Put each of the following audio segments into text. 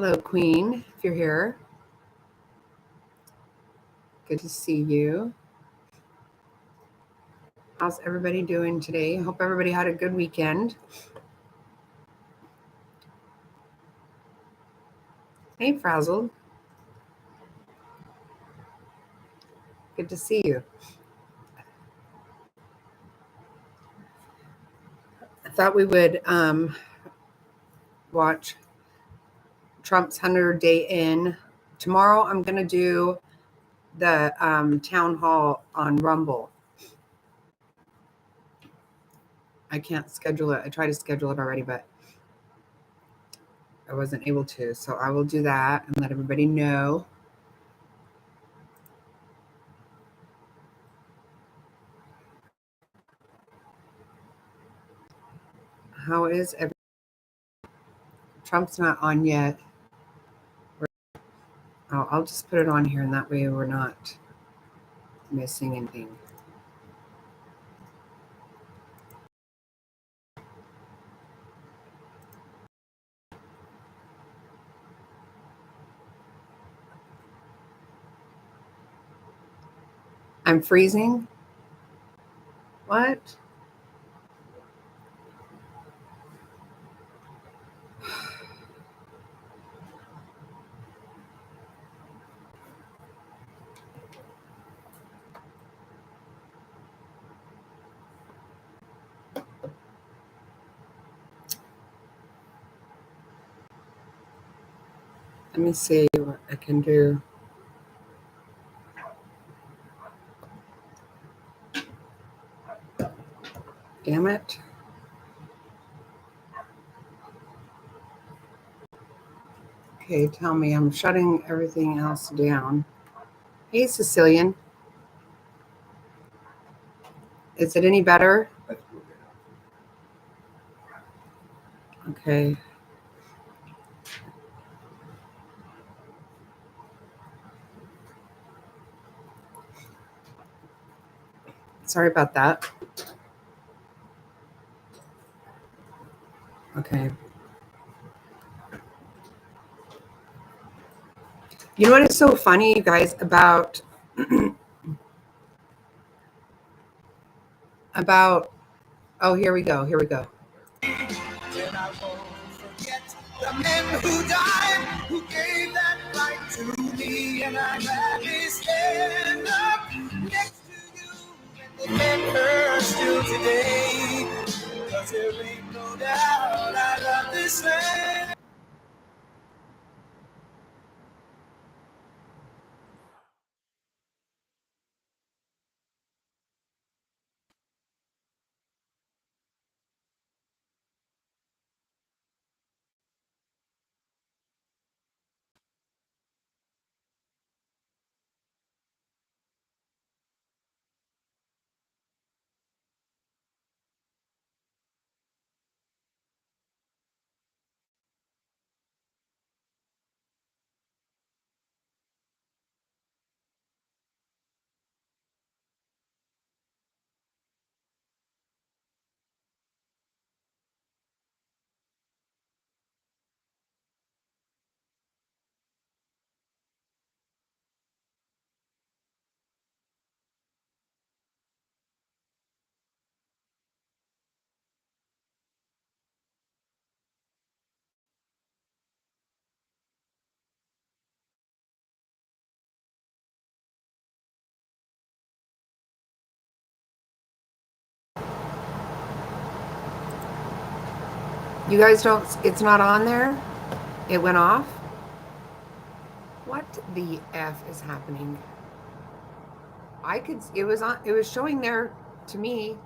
Hello, Queen, if you're here. Good to see you. How's everybody doing today? Hope everybody had a good weekend. Hey, Frazzled. Good to see you. I thought we would watch Trump's 100-day in. Tomorrow I'm going to do the town hall on Rumble. I can't schedule it. I tried to schedule it already, but I wasn't able to. So I will do that and let everybody know. How is everything? Trump's not on yet. I'll just put it on here, and that way we're not missing anything. I'm freezing? What? Let me see what I can do. Damn it. Okay, tell me. I'm shutting everything else down. Hey, Sicilian. Is it any better? Okay. Sorry about that. Okay. You know what is so funny, you guys, about oh, here we go. And I won't forget the men who died, who gave that right to me, and I'm happy stand up next to you and remember still today, 'cause there ain't no doubt I love this land. You guys don't, it's not on there? It went off? What the F is happening? It was showing there to me.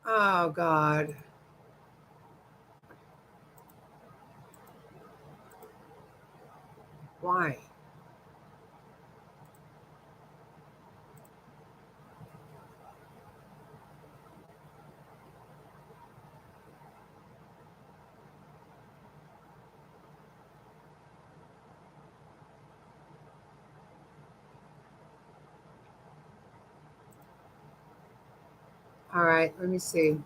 Oh, God. Why? All right, let me see.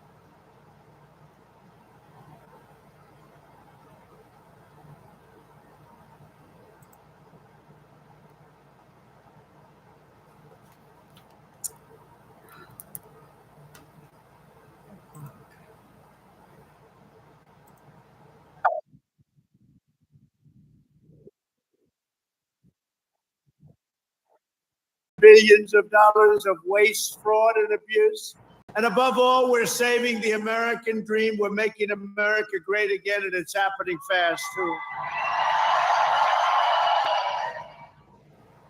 billions of dollars of waste, fraud, and abuse. And above all, we're saving the American dream. We're making America great again, and it's happening fast, too.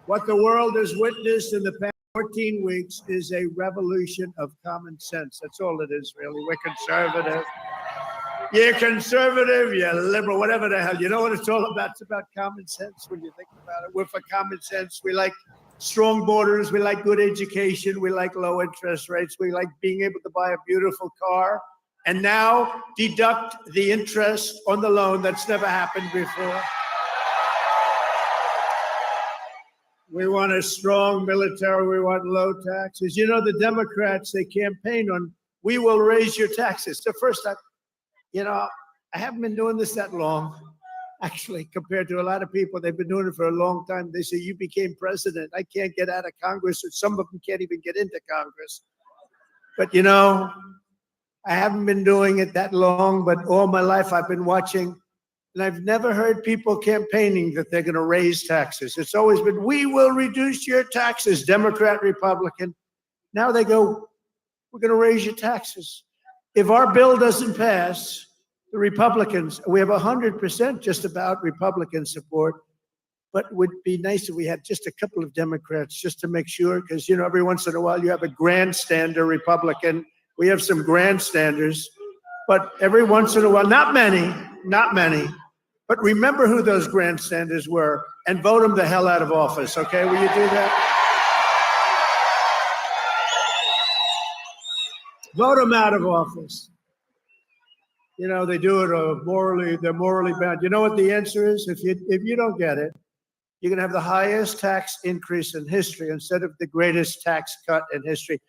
What the world has witnessed in the past 14 weeks is a revolution of common sense. That's all it is, really. We're conservative. You're conservative, you're liberal, whatever the hell. You know what it's all about? It's about common sense when you think about it. We're for common sense. We like strong borders. We like good education. We like low interest rates. We like being able to buy a beautiful car and now deduct the interest on the loan. That's never happened before. We want a strong military. We want low taxes. You know, the Democrats, they campaign on, we will raise your taxes. The first time, you know, I haven't been doing this that long, actually, compared to a lot of people. They've been doing it for a long time. They say, you became president. I can't get out of Congress, and some of them can't even get into Congress. But, you know, I haven't been doing it that long, but all my life I've been watching. And I've never heard people campaigning that they're going to raise taxes. It's always been, we will reduce your taxes, Democrat, Republican. Now they go, we're going to raise your taxes. If our bill doesn't pass, the Republicans, we have 100% just about Republican support, but it would be nice if we had just a couple of Democrats just to make sure, because, you know, every once in a while you have a grandstander Republican. We have some grandstanders, but every once in a while, not many, but remember who those grandstanders were and vote them the hell out of office, okay? Will you do that? Vote them out of office. You know, they do it they're morally bound. You know what the answer is? If you don't get it, you're going to have the highest tax increase in history instead of the greatest tax cut in history.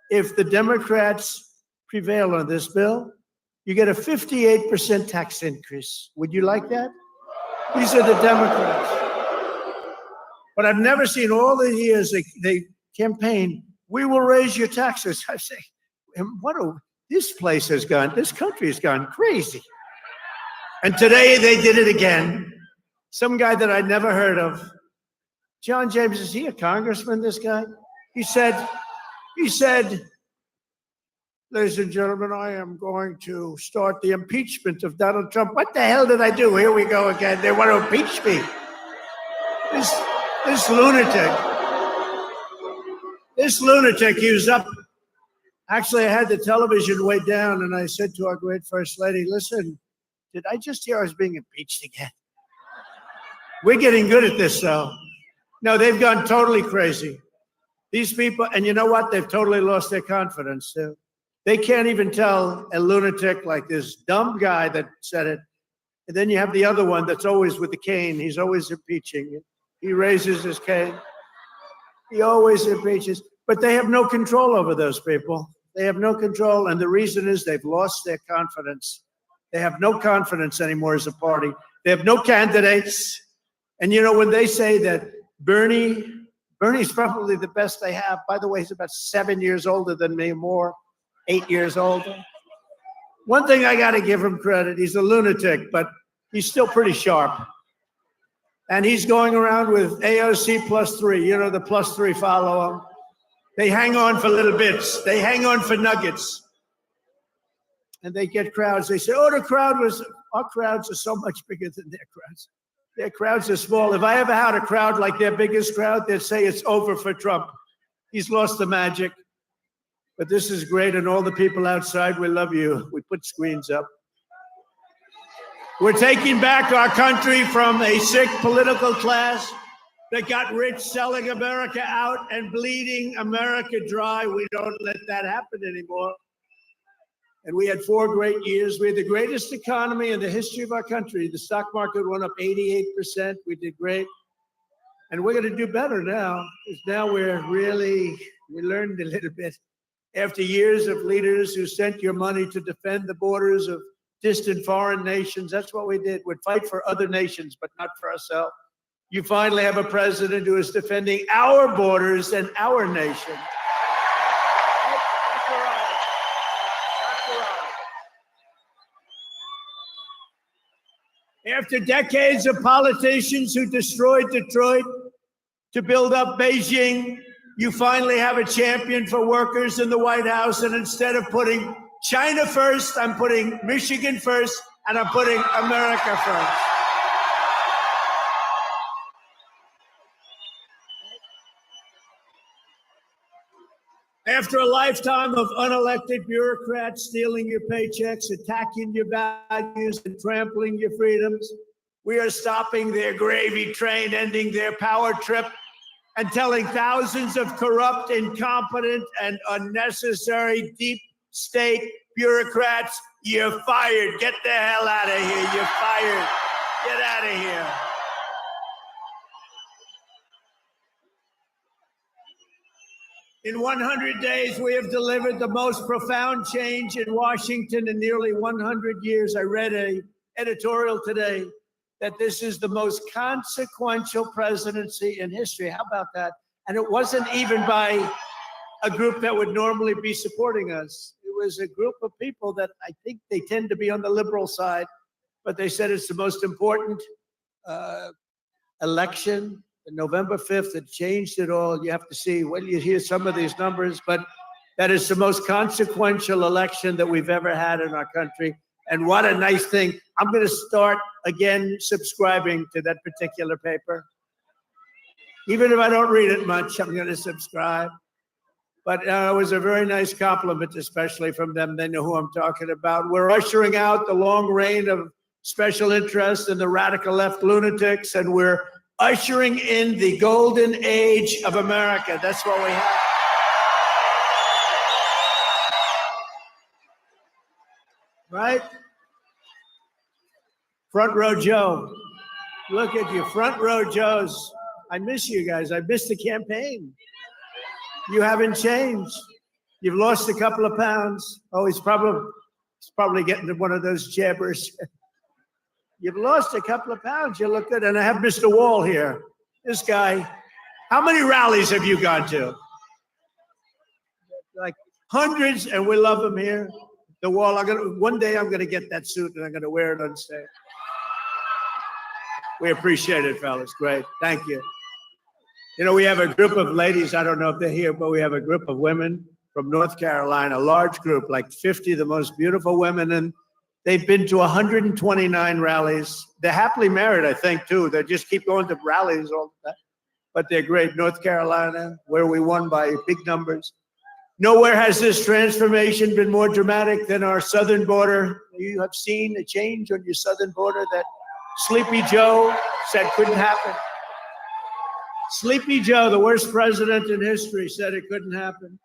If the Democrats prevail on this bill, you get a 58% tax increase. Would you like that? These are the Democrats. But I've never seen all the years they campaign, we will raise your taxes. I say, this country has gone crazy. And today they did it again. Some guy that I'd never heard of. John James, is he a congressman, this guy? He said, ladies and gentlemen, I am going to start the impeachment of Donald Trump. What the hell did I do? Here we go again. They want to impeach me. This lunatic, he was up. Actually, I had the television way down, and I said to our great First Lady, listen, did I just hear I was being impeached again? We're getting good at this, though. No, they've gone totally crazy. These people, and you know what? They've totally lost their confidence, too. They can't even tell a lunatic like this dumb guy that said it. And then you have the other one that's always with the cane. He's always impeaching. He raises his cane. He always impeaches. But they have no control over those people. They have no control. And the reason is they've lost their confidence. They have no confidence anymore as a party. They have no candidates. And, you know, when they say that Bernie's probably the best they have. By the way, he's about 7 years older than me, more. 8 years older. One thing I got to give him credit, he's a lunatic, but he's still pretty sharp. And he's going around with AOC +3. You know, the +3 follow him. They hang on for little bits. They hang on for nuggets. And they get crowds. They say, oh, our crowds are so much bigger than their crowds. Their crowds are small. If I ever had a crowd like their biggest crowd, they'd say it's over for Trump. He's lost the magic. But this is great, and all the people outside, we love you. We put screens up. We're taking back our country from a sick political class that got rich selling America out and bleeding America dry. We don't let that happen anymore. And we had 4 great years. We had the greatest economy in the history of our country. The stock market went up 88%. We did great. And we're going to do better now, because now we learned a little bit. After years of leaders who sent your money to defend the borders of distant foreign nations, that's what we did. We'd fight for other nations, but not for ourselves. You finally have a president who is defending our borders and our nation. After decades of politicians who destroyed Detroit to build up Beijing, You finally have a champion for workers in the White House, and instead of putting China first, I'm putting Michigan first, and I'm putting America first. After a lifetime of unelected bureaucrats stealing your paychecks, attacking your values, and trampling your freedoms, we are stopping their gravy train, ending their power trip, and telling thousands of corrupt, incompetent, and unnecessary deep state bureaucrats, you're fired. Get the hell out of here. You're fired. Get out of here. In 100 days, we have delivered the most profound change in Washington in nearly 100 years. I read an editorial today that this is the most consequential presidency in history. How about that? And it wasn't even by a group that would normally be supporting us. It was a group of people that I think they tend to be on the liberal side, but they said it's the most important election. November 5th, it changed it all. You have to see, well, you hear some of these numbers, but that is the most consequential election that we've ever had in our country. And what a nice thing. I'm going to start again subscribing to that particular paper. Even if I don't read it much, I'm going to subscribe. But it was a very nice compliment, especially from them. They know who I'm talking about. We're ushering out the long reign of special interests and the radical left lunatics, and we're ushering in the golden age of America. That's what we have. Right? Front row Joe. Look at you, front row Joes. I miss you guys. I miss the campaign. You haven't changed. You've lost a couple of pounds. Oh, he's probably getting to one of those jabbers. You've lost a couple of pounds. You look good. And I have Mr. Wall here. This guy. How many rallies have you gone to? Like hundreds, and we love him here. The Wall. One day I'm gonna get that suit and I'm gonna wear it on stage. We appreciate it, fellas. Great. Thank you. You know, we have a group of ladies. I don't know if they're here, but we have a group of women from North Carolina, a large group, like 50 of the most beautiful women, and they've been to 129 rallies. They're happily married, I think, too. They just keep going to rallies all the time. But they're great. North Carolina, where we won by big numbers. Nowhere has this transformation been more dramatic than our southern border. You have seen a change on your southern border that Sleepy Joe said couldn't happen. Sleepy Joe, the worst president in history, said it couldn't happen.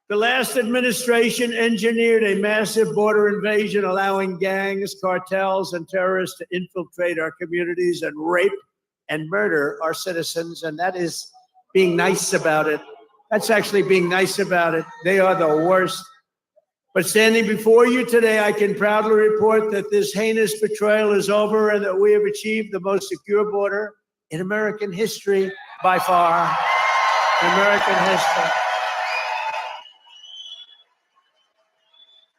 The last administration engineered a massive border invasion, allowing gangs, cartels, and terrorists to infiltrate our communities and rape and murder our citizens. And that is being nice about it. That's actually being nice about it. They are the worst. But standing before you today, I can proudly report that this heinous betrayal is over and that we have achieved the most secure border in American history by far. In American history.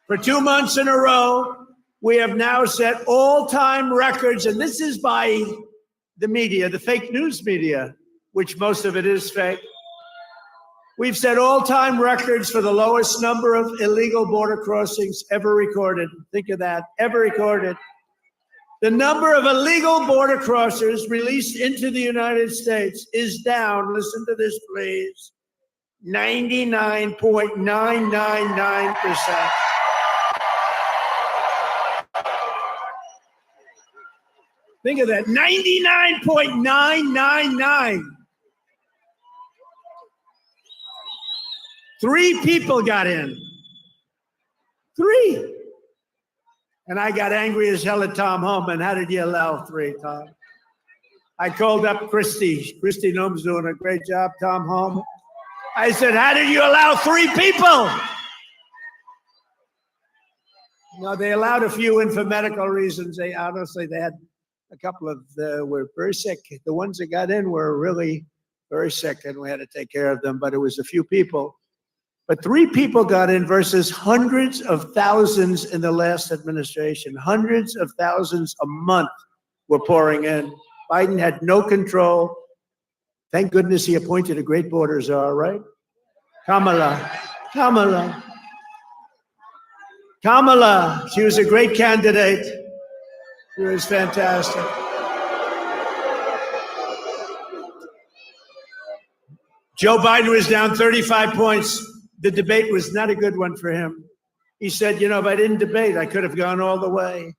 For 2 months in a row, we have now set all-time records, and this is by the media, the fake news media, which most of it is fake. We've set all-time records for the lowest number of illegal border crossings ever recorded. Think of that, ever recorded. The number of illegal border crossers released into the United States is down, listen to this please, 99.999%. Think of that, 99.999. 3 people got in. 3. And I got angry as hell at Tom Homan. How did you allow 3, Tom? I called up Christy. Christy Noem's doing a great job, Tom Homan. I said, how did you allow 3 people? No, they allowed a few in for medical reasons. They had a couple of were very sick. The ones that got in were really very sick, and we had to take care of them. But it was a few people. But 3 people got in versus hundreds of thousands in the last administration. Hundreds of thousands a month were pouring in. Biden had no control. Thank goodness he appointed a great border czar, right? Kamala. She was a great candidate. She was fantastic. Joe Biden was down 35 points. The debate was not a good one for him. He said, you know, if I didn't debate, I could have gone all the way.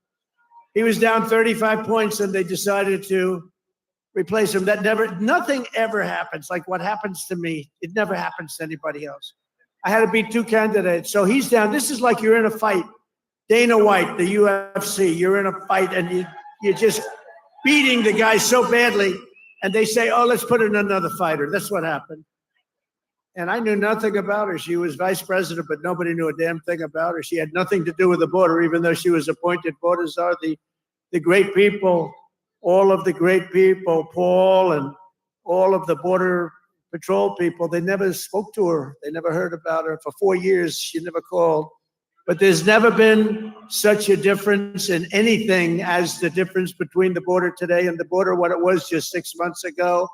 He was down 35 points and they decided to replace him. Nothing ever happens like what happens to me. It never happens to anybody else. I had to beat two candidates. So he's down. This is like you're in a fight. Dana White, the UFC, you're in a fight and you're just beating the guy so badly. And they say, oh, let's put in another fighter. That's what happened. And I knew nothing about her. She was vice president, but nobody knew a damn thing about her. She had nothing to do with the border, even though she was appointed border czar. The great people, all of the great people, Paul and all of the border patrol people, they never spoke to her. They never heard about her. For 4 years, she never called. But there's never been such a difference in anything as the difference between the border today and the border what it was just 6 months ago.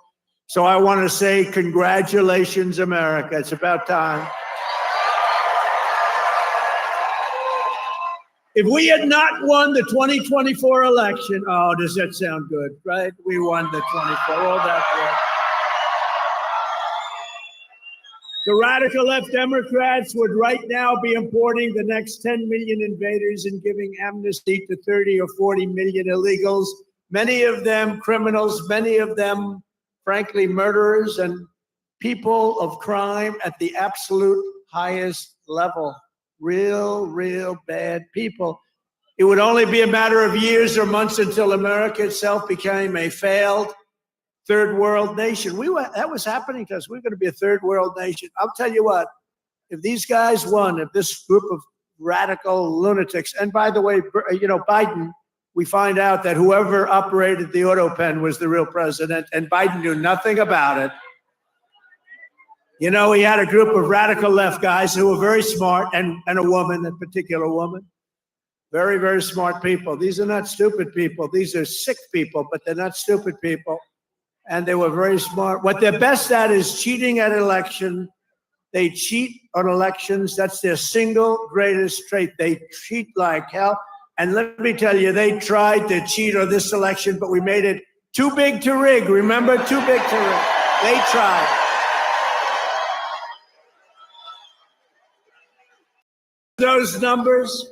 So I want to say congratulations, America. It's about time. If we had not won the 2024 election, oh, does that sound good, right? We won the 24, all that work. The radical left Democrats would right now be importing the next 10 million invaders and giving amnesty to 30 or 40 million illegals, many of them criminals, many of them, frankly, murderers and people of crime at the absolute highest level. Real bad people. It would only be a matter of years or months until America itself became a failed third world nation. That was happening to us. We're going to be a third world nation. I'll tell you what, if these guys won, if this group of radical lunatics, and by the way, you know, Biden, we find out that whoever operated the auto pen was the real president, and Biden knew nothing about it. You know, he had a group of radical left guys who were very smart, and a woman, a particular woman. Very smart people. These are not stupid people. These are sick people, but they're not stupid people. And they were very smart. What they're best at is cheating at election. They cheat on elections. That's their single greatest trait. They cheat like hell. And let me tell you, they tried to cheat on this election, but we made it too big to rig. Remember? Too big to rig. They tried. Those numbers.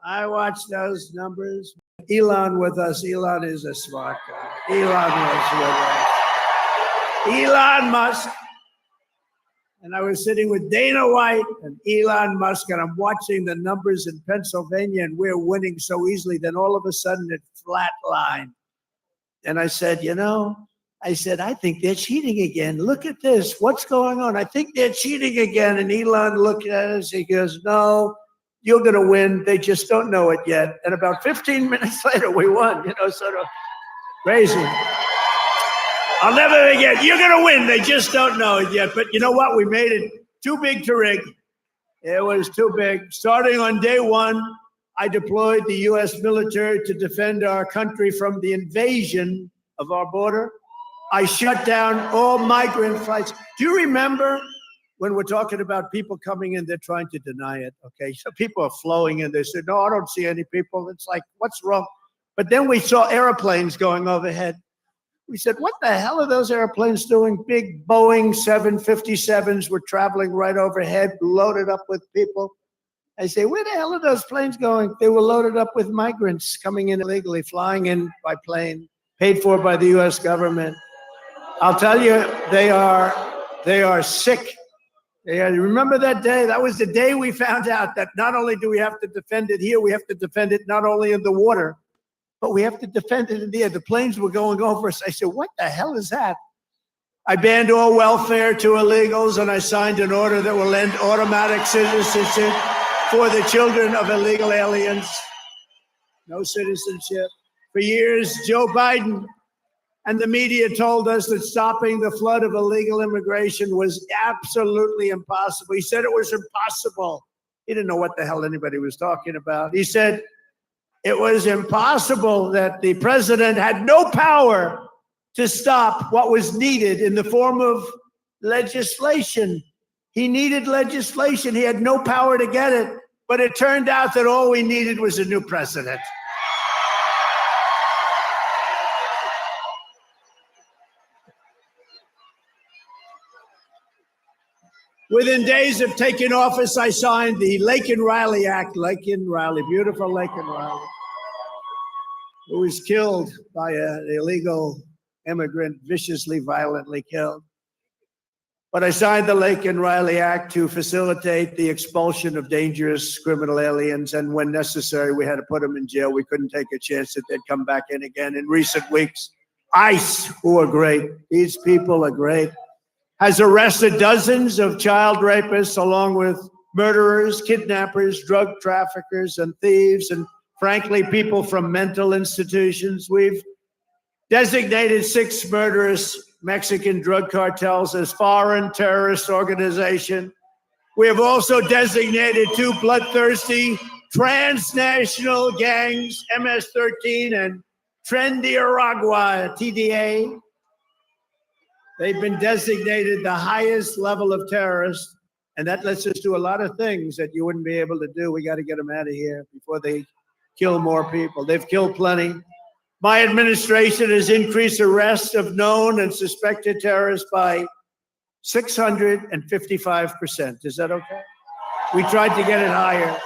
I watched those numbers. Elon with us. Elon is a smart guy. Elon was with us. Elon Musk. And I was sitting with Dana White and Elon Musk, and I'm watching the numbers in Pennsylvania, and we're winning so easily. Then all of a sudden it flatlined. And I said, you know, I think they're cheating again. Look at this. What's going on? I think they're cheating again. And Elon looked at us. He goes, no, you're going to win. They just don't know it yet. And about 15 minutes later, we won, you know, sort of crazy. I'll never forget. You're going to win. They just don't know it yet. But you know what? We made it too big to rig. It was too big. Starting on day one, I deployed the U.S. military to defend our country from the invasion of our border. I shut down all migrant flights. Do you remember when we're talking about people coming in, they're trying to deny it, okay? So people are flowing in. They said, no, I don't see any people. It's like, what's wrong? But then we saw airplanes going overhead. We said, what the hell are those airplanes doing? Big Boeing 757s were traveling right overhead, loaded up with people. I say, where the hell are those planes going? They were loaded up with migrants coming in illegally, flying in by plane, paid for by the U.S. government. I'll tell you, they are sick. Remember that day? That was the day we found out that not only do we have to defend it here, we have to defend it not only in the water, but we have to defend it in the air. The planes were going over us. I said, what the hell is that? I banned all welfare to illegals, and I signed an order that will end automatic citizenship for the children of illegal aliens. No citizenship. For years, Joe Biden and the media told us that stopping the flood of illegal immigration was absolutely impossible. He said it was impossible. He didn't know what the hell anybody was talking about. He said it was impossible, that the president had no power to stop what was needed in the form of legislation. He needed legislation. He had no power to get it, but it turned out that all we needed was a new president. Within days of taking office, I signed the Laken Riley Act. Laken Riley, beautiful Laken Riley, who was killed by an illegal immigrant, viciously, violently killed. But I signed the Laken Riley Act to facilitate the expulsion of dangerous criminal aliens. And when necessary, we had to put them in jail. We couldn't take a chance that they'd come back in again. In recent weeks, ICE, who are great, these people are great, has arrested dozens of child rapists along with murderers, kidnappers, drug traffickers, and thieves, and frankly, people from mental institutions. We've designated 6 murderous Mexican drug cartels as foreign terrorist organizations. We have also designated 2 bloodthirsty transnational gangs, MS-13 and Tren-de-Aragua, TDA. They've been designated the highest level of terrorists, and that lets us do a lot of things that you wouldn't be able to do. We got to get them out of here before they kill more people. They've killed plenty. My administration has increased arrests of known and suspected terrorists by 655%. Is that okay? We tried to get it higher.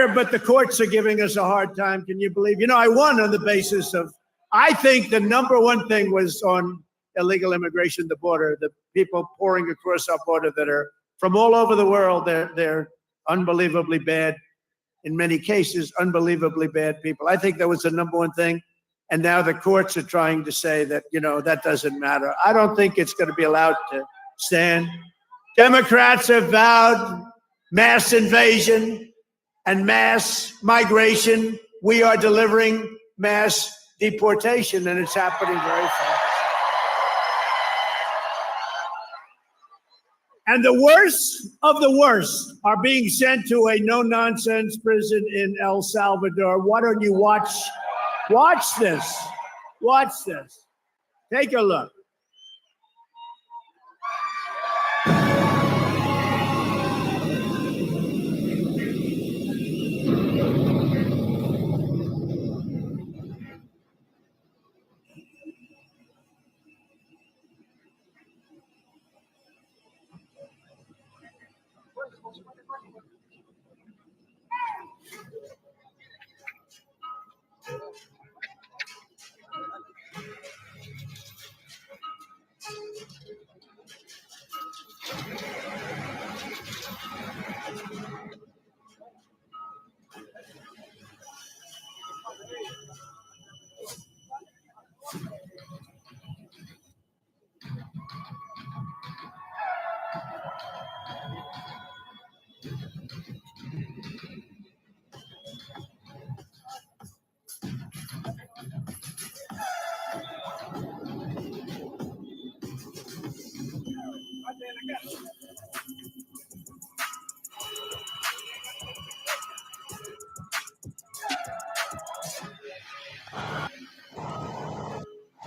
But the courts are giving us a hard time. Can you believe? You know, I won on the basis of, I think the number one thing was on illegal immigration, the border, the people pouring across our border that are from all over the world. They're unbelievably bad. In many cases, unbelievably bad people. I think that was the number one thing. And now the courts are trying to say that, you know, that doesn't matter. I don't think it's going to be allowed to stand. Democrats have vowed mass invasion and mass migration. We are delivering mass deportation, and it's happening very fast. And the worst of the worst are being sent to a no-nonsense prison in El Salvador. Why don't you watch this? Watch this. Take a look.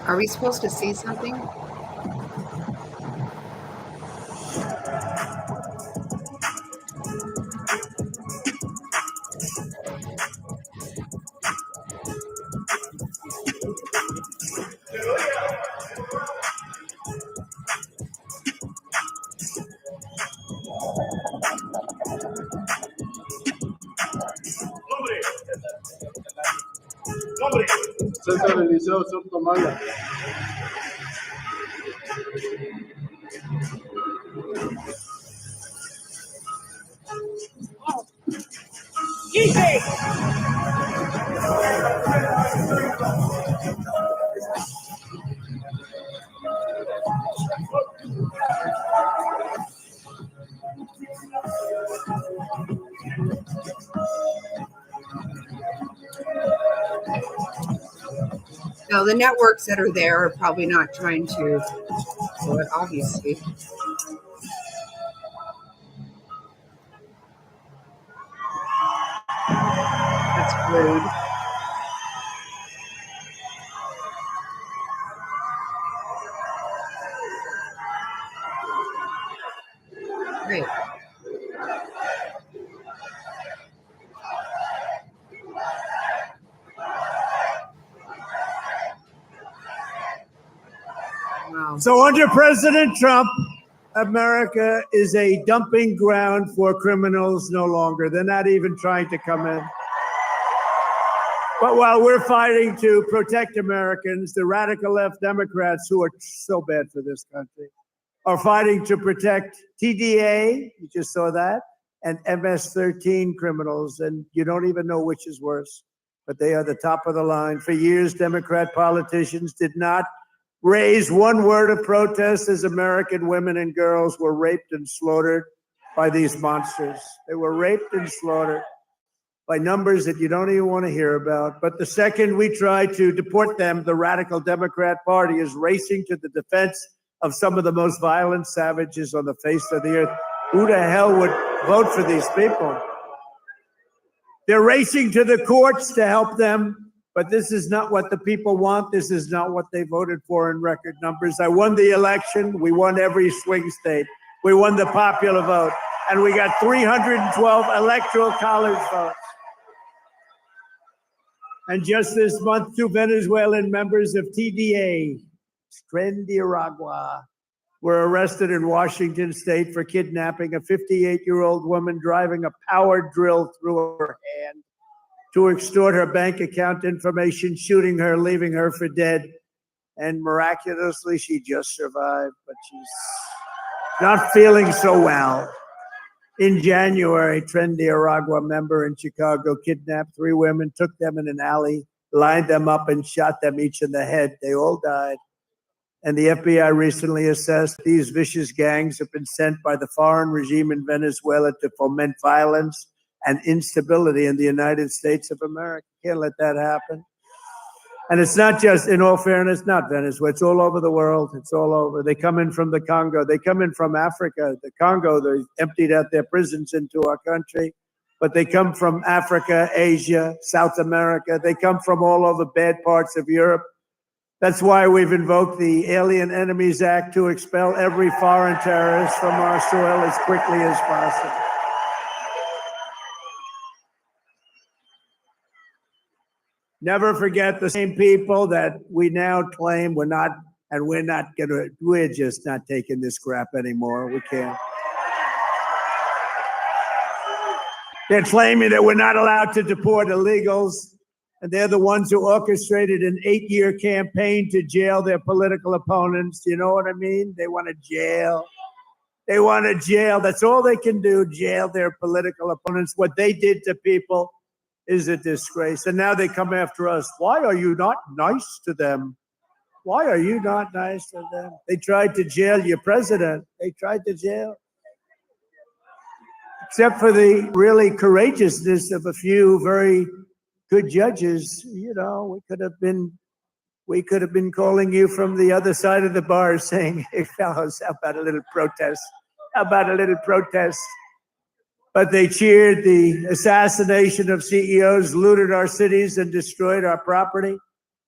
Are we supposed to see something? César Eliseo Soto Mala. Now, the networks that are there are probably not trying to do it, obviously. That's rude. Great. Wow. So under President Trump, America is a dumping ground for criminals no longer. They're not even trying to come in. But while we're fighting to protect Americans, the radical left Democrats, who are so bad for this country, are fighting to protect TDA, you just saw that, and MS-13 criminals, and you don't even know which is worse, but they are the top of the line. For years, Democrat politicians did not raise one word of protest as American women and girls were raped and slaughtered by these monsters. They were raped and slaughtered by numbers that you don't even want to hear about. But the second we try to deport them, the radical Democrat Party is racing to the defense of some of the most violent savages on the face of the earth. Who the hell would vote for these people? They're racing to the courts to help them, but this is not what the people want. This is not what they voted for in record numbers. I won the election. We won every swing state. We won the popular vote. And we got 312 electoral college votes. And just this month, 2 Venezuelan members of TDA, Tren de Aragua, were arrested in Washington state for kidnapping a 58-year-old woman driving a power drill through her hand to extort her bank account information, shooting her, leaving her for dead. And miraculously, she just survived, but she's not feeling so well. In January, Tren de Aragua member in Chicago kidnapped 3 women, took them in an alley, lined them up, and shot them each in the head. They all died. And the FBI recently assessed these vicious gangs have been sent by the foreign regime in Venezuela to foment violence and instability in the United States of America. Can't let that happen. And it's not just, in all fairness, not Venezuela. It's all over the world. It's all over. They come in from the Congo. They come in from Africa. The Congo, they emptied out their prisons into our country. But they come from Africa, Asia, South America. They come from all over bad parts of Europe. That's why we've invoked the Alien Enemies Act to expel every foreign terrorist from our soil as quickly as possible. Never forget the same people that we now claim we're just not taking this crap anymore. We can't. They're claiming that we're not allowed to deport illegals, and they're the ones who orchestrated an 8-year campaign to jail their political opponents. You know what I mean? They want to jail. They want to jail. That's all they can do, jail their political opponents. What they did to people is a disgrace. And now they come after us. Why are you not nice to them? Why are you not nice to them? They tried to jail your president. They tried to jail. Except for the really courageousness of a few very good judges, you know, we could have been calling you from the other side of the bar saying, hey, fellows, how about a little protest? How about a little protest? But they cheered the assassination of CEOs, looted our cities, and destroyed our property.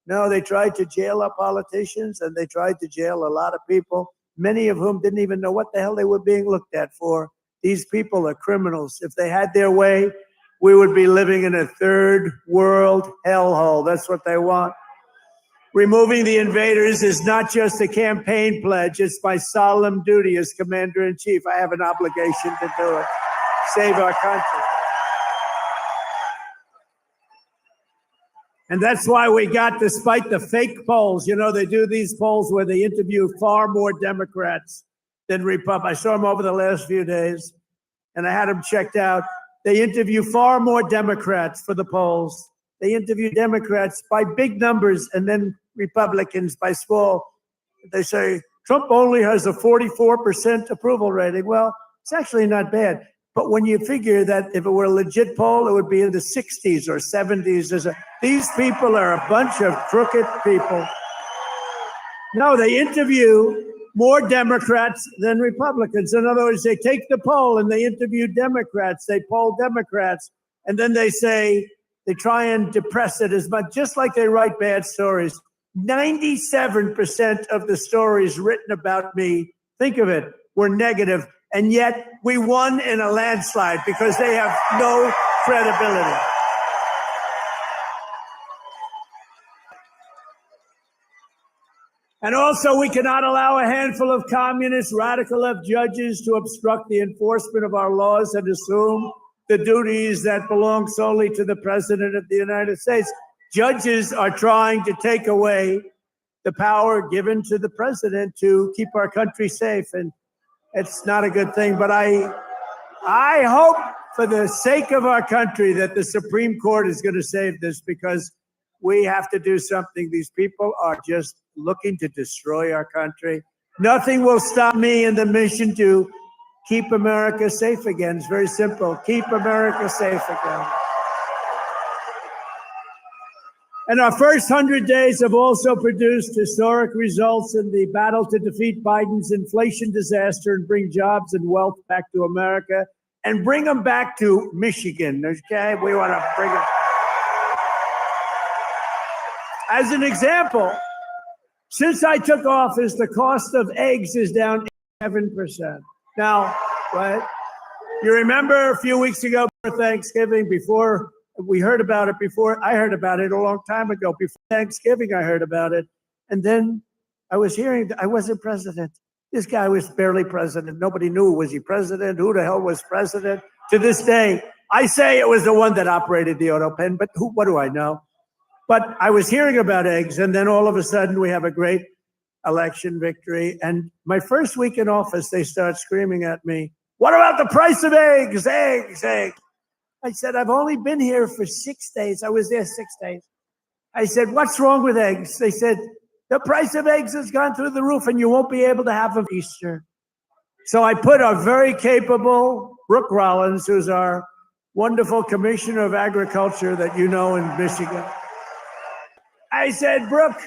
No, they tried to jail our politicians, and they tried to jail a lot of people, many of whom didn't even know what the hell they were being looked at for. These people are criminals. If they had their way, we would be living in a third world hellhole. That's what they want. Removing the invaders is not just a campaign pledge. It's my solemn duty as Commander-in-Chief. I have an obligation to do it. Save our country. And that's why we got, despite the fake polls, you know, they do these polls where they interview far more Democrats than Republicans. I saw them over the last few days, and I had them checked out. They interview far more Democrats for the polls. They interview Democrats by big numbers and then Republicans by small. They say, Trump only has a 44% approval rating. Well, it's actually not bad. But when you figure that if it were a legit poll, it would be in the 60s or 70s. These people are a bunch of crooked people. No, they interview more Democrats than Republicans. In other words, they take the poll and they interview Democrats. They poll Democrats. And then they say, they try and depress it as much, just like they write bad stories. 97% of the stories written about me, think of it, were negative. And yet we won in a landslide because they have no credibility. And also, we cannot allow a handful of communist, radical left judges to obstruct the enforcement of our laws and assume the duties that belong solely to the President of the United States. Judges are trying to take away the power given to the President to keep our country safe, and it's not a good thing. But I hope, for the sake of our country, that the Supreme Court is going to save this, because we have to do something. These people are just looking to destroy our country. Nothing will stop me in the mission to keep America safe again. It's very simple. Keep America safe again. And our first 100 days have also produced historic results in the battle to defeat Biden's inflation disaster and bring jobs and wealth back to America and bring them back to Michigan. Okay, we want to bring them. As an example, since I took office, the cost of eggs is down 7%. Now, right? You remember a few weeks ago for Thanksgiving, before we heard about it, before I heard about it a long time ago, before Thanksgiving, I heard about it. And then I was hearing I wasn't president. This guy was barely president. Nobody knew, was he president? Who the hell was president? To this day, I say it was the one that operated the auto pen, but what do I know? But I was hearing about eggs, and then all of a sudden we have a great election victory. And my first week in office, they start screaming at me, "What about the price of eggs? Eggs, eggs." I said, "I've only been here for 6 days. I was there 6 days." I said, "What's wrong with eggs?" They said, "The price of eggs has gone through the roof and you won't be able to have them Easter." So I put our very capable Brooke Rollins, who's our wonderful Commissioner of Agriculture that you know in Michigan. I said, "Brooke,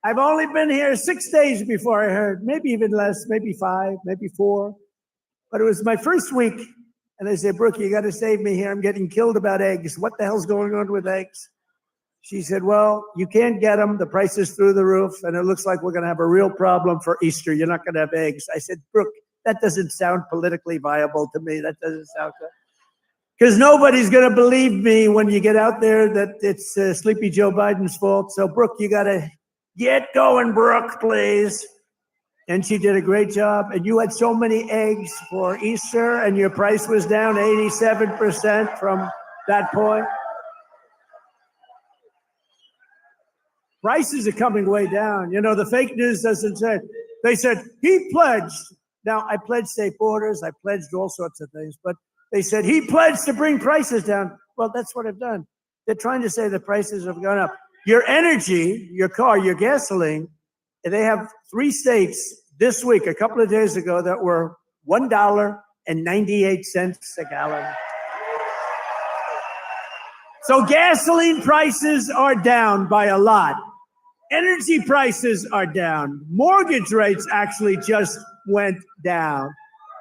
I've only been here 6 days before I heard, maybe even less, maybe 5, maybe 4. But it was my first week. And I said, 'Brooke, you got to save me here. I'm getting killed about eggs. What the hell's going on with eggs?' She said, 'Well, you can't get them. The price is through the roof. And it looks like we're going to have a real problem for Easter. You're not going to have eggs.' I said, 'Brooke, that doesn't sound politically viable to me. That doesn't sound good.' Because nobody's going to believe me when you get out there that it's Sleepy Joe Biden's fault. So, Brooke, you got to get going, Brooke, please." And she did a great job. And you had so many eggs for Easter, and your price was down 87% from that point. Prices are coming way down. You know, the fake news doesn't say. They said, he pledged. Now, I pledged safe borders. I pledged all sorts of things. But they said, he pledged to bring prices down. Well, that's what I've done. They're trying to say the prices have gone up. Your energy, your car, your gasoline, they have 3 states this week, a couple of days ago, that were $1.98 a gallon. So gasoline prices are down by a lot. Energy prices are down. Mortgage rates actually just went down.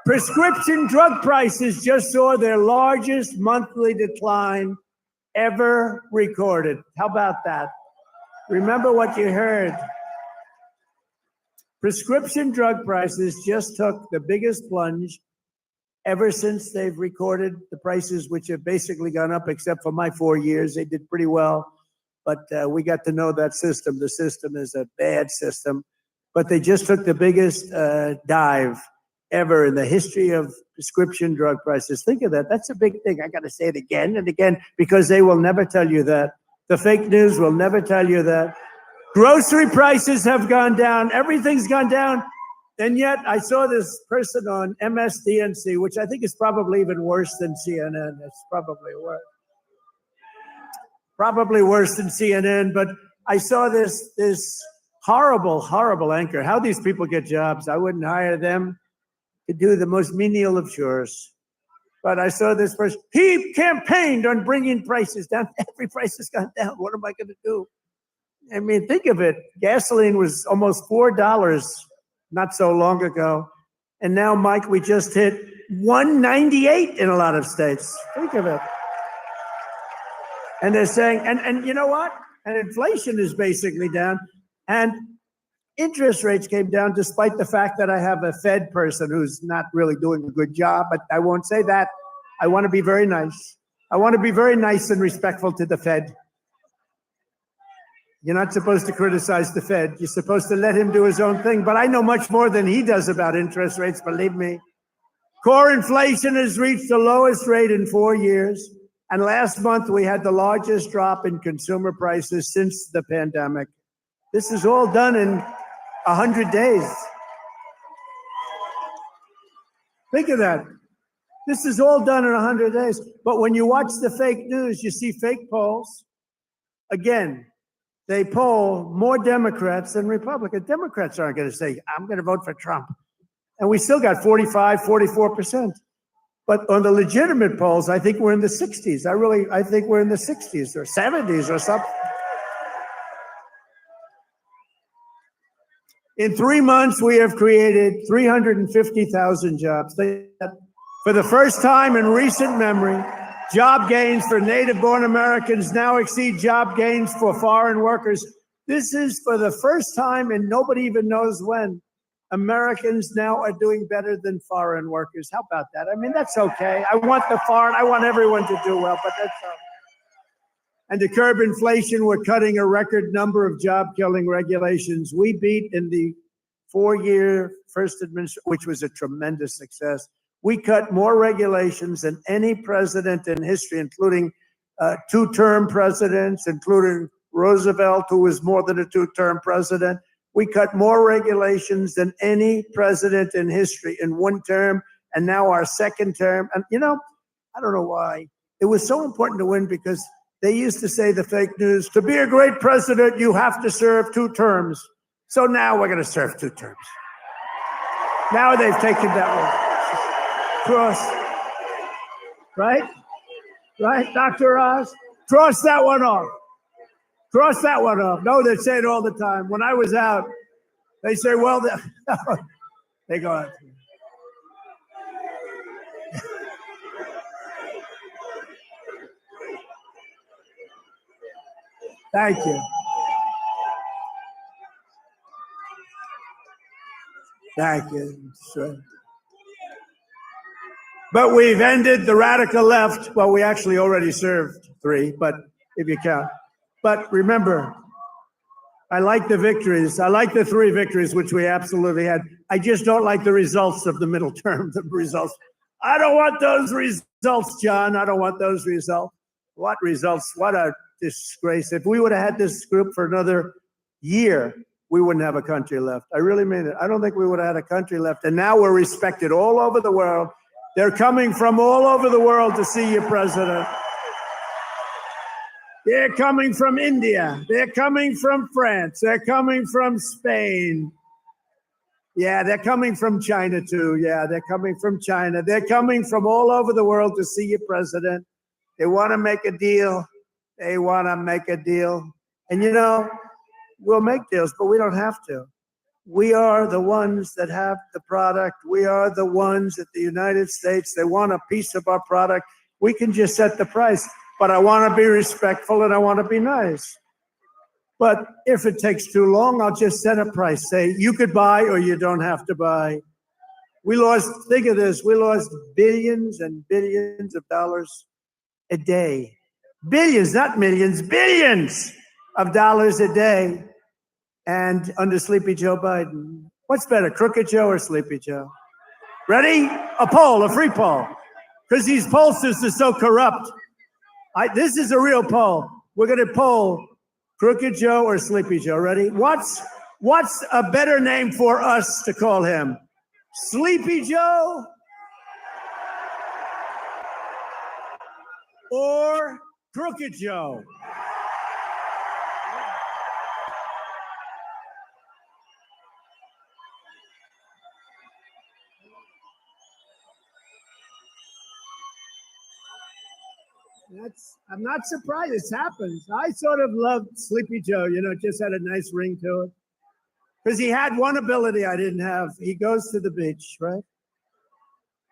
Prescription drug prices just saw their largest monthly decline ever recorded. How about that? Remember what you heard. Prescription drug prices just took the biggest plunge ever since they've recorded the prices, which have basically gone up, except for my 4 years. They did pretty well, but we got to know that system. The system is a bad system, but they just took the biggest dive ever in the history of prescription drug prices. Think of that. That's a big thing. I got to say it again and again, because they will never tell you that. The fake news will never tell you that. Grocery prices have gone down. Everything's gone down. And yet I saw this person on MSDNC, which I think is probably even worse than CNN. It's probably worse. Probably worse than CNN. But I saw this horrible, horrible anchor. How these people get jobs. I wouldn't hire them to do the most menial of chores. But I saw this person. He campaigned on bringing prices down. Every price has gone down. What am I going to do? I mean, think of it. Gasoline was almost $4 not so long ago. And now, Mike, we just hit $1.98 in a lot of states. Think of it. And they're saying, and you know what? And inflation is basically down. And Interest rates came down despite the fact that I have a Fed person who's not really doing a good job, but I won't say that. I want to be very nice. I want to be very nice and respectful to the Fed. You're not supposed to criticize the Fed. You're supposed to let him do his own thing. But I know much more than he does about interest rates, believe me. Core inflation has reached the lowest rate in 4 years. And last month, we had the largest drop in consumer prices since the pandemic. This is all done in 100 days. Think of that. This is all done in 100 days. But when you watch the fake news, you see fake polls. Again, they poll more Democrats than Republicans. Democrats aren't going to say, I'm going to vote for Trump. And we still got 45, 44%. But on the legitimate polls, I think we're in the 60s. I think we're in the 60s or 70s or something. In 3 months, we have created 350,000 jobs. For the first time in recent memory, job gains for native-born Americans now exceed job gains for foreign workers. This is for the first time, and nobody even knows when, Americans now are doing better than foreign workers. How about that? I mean, that's okay. I want everyone to do well, but that's okay. And to curb inflation, we're cutting a record number of job-killing regulations. We beat in the 4-year first administration, which was a tremendous success. We cut more regulations than any president in history, including 2-term presidents, including Roosevelt, who was more than a 2-term president. We cut more regulations than any president in history in 1 term, and now our 2nd term. And, I don't know why. It was so important to win because they used to say, the fake news, to be a great president, you have to serve 2 terms. So now we're going to serve 2 terms. Now they've taken that one. Cross. Right? Right, Dr. Oz? Cross that one off. Cross that one off. No, they say it all the time. When I was out, they say, well, they go out. Thank you. Thank you. Sure. But we've ended the radical left. Well, we actually already served 3, but if you count. But remember, I like the victories. I like the 3 victories, which we absolutely had. I just don't like the results of the middle term, the results. I don't want those results, John. I don't want those results. What results? What a disgrace. If we would have had this group for another year, we wouldn't have a country left. I really mean it. I don't think we would have had a country left. And now we're respected all over the world. They're coming from all over the world to see you, President. They're coming from India. They're coming from France. They're coming from Spain. Yeah, they're coming from China, too. Yeah, they're coming from China. They're coming from all over the world to see you, President. They want to make a deal. They want to make a deal. And, we'll make deals, but we don't have to. We are the ones that have the product. We are the ones at the United States. They want a piece of our product. We can just set the price. But I want to be respectful and I want to be nice. But if it takes too long, I'll just set a price. Say, you could buy or you don't have to buy. Think of this, we lost billions and billions of dollars a day. Billions, not millions, billions of dollars a day. And under Sleepy Joe Biden. What's better, Crooked Joe or Sleepy Joe? Ready? A poll, a free poll. Because these pollsters are so corrupt. This is a real poll. We're going to poll Crooked Joe or Sleepy Joe. Ready? What's a better name for us to call him? Sleepy Joe or Crooked Joe? I'm not surprised this happens. I sort of loved Sleepy Joe, it just had a nice ring to it. Because he had one ability I didn't have. He goes to the beach, right?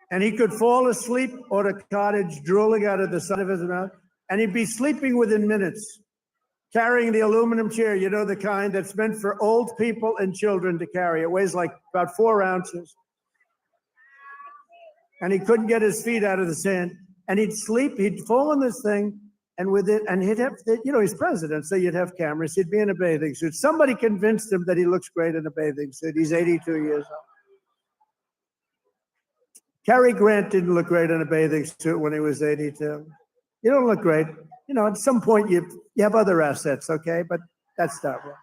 And he could fall asleep on a cottage drooling out of the side of his mouth, and he'd be sleeping within minutes. carrying the aluminum chair, you know, the kind that's meant for old people and children to carry. It weighs like about 4 ounces. And he couldn't get his feet out of the sand. And he'd sleep, he'd fall in this thing, and with it, and he'd have, you know, he's president, so you'd have cameras. He'd be in a bathing suit. Somebody convinced him that he looks great in a bathing suit. He's 82 years old. Cary Grant didn't look great in a bathing suit when he was 82. You don't look great. You know, at some point you have other assets, okay? But that's not right.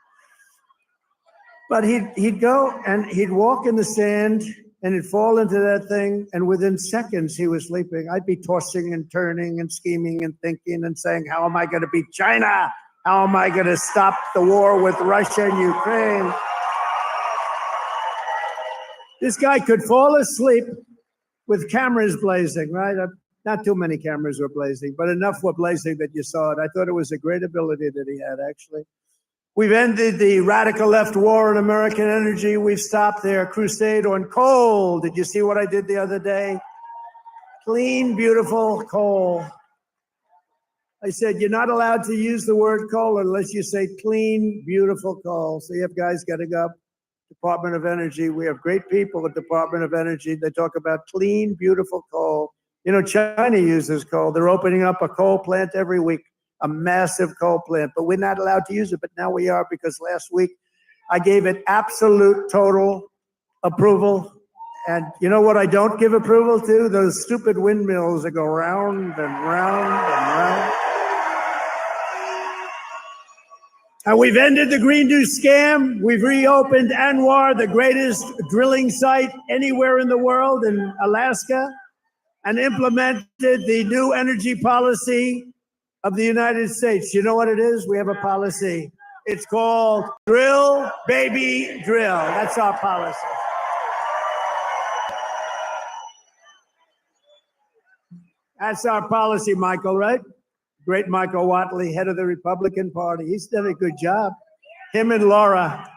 But he'd go and he'd walk in the sand and he'd fall into that thing, and within seconds he was sleeping. I'd be tossing and turning and scheming and thinking and saying, how am I going to beat China? How am I going to stop the war with Russia and Ukraine? This guy could fall asleep with cameras blazing, right? Not too many cameras were blazing, but enough were blazing that you saw it. I thought it was a great ability that he had, actually. We've ended the radical left war on American energy. We've stopped their crusade on coal. Did you see what I did the other day? Clean, beautiful coal. I said, you're not allowed to use the word coal unless you say clean, beautiful coal. So you have guys getting up, Department of Energy. We have great people at Department of Energy. They talk about clean, beautiful coal. You know, China uses coal. They're opening up a coal plant every week, a massive coal plant, but we're not allowed to use it. But now we are, because last week I gave it absolute, total approval. And you know what I don't give approval to? Those stupid windmills that go round and round and round. And we've ended the Green New scam. We've reopened ANWR, the greatest drilling site anywhere in the world, in Alaska, and implemented the new energy policy of the United States. You know what it is? We have a policy. It's called Drill, Baby, Drill. That's our policy. That's our policy, Michael, right? Great Michael Whatley, head of the Republican Party. He's done a good job. Him and Laura,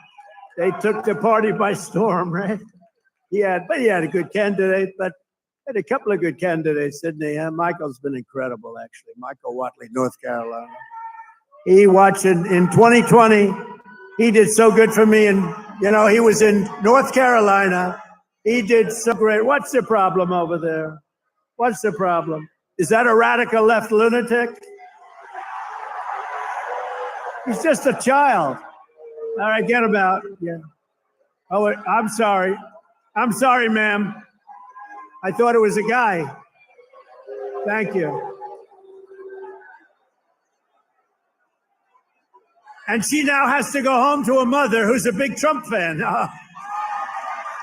they took the party by storm, right? He had a good candidate, but had a couple of good candidates, didn't he? Michael's been incredible, actually. Michael Whatley, North Carolina. He watched in 2020. He did so good for me. And, you know, he was in North Carolina. He did so great. What's the problem over there? What's the problem? Is that a radical left lunatic? He's just a child. All right, get him out. Yeah. Oh, I'm sorry. I'm sorry, ma'am. I thought it was a guy. Thank you. And she now has to go home to a mother who's a big Trump fan.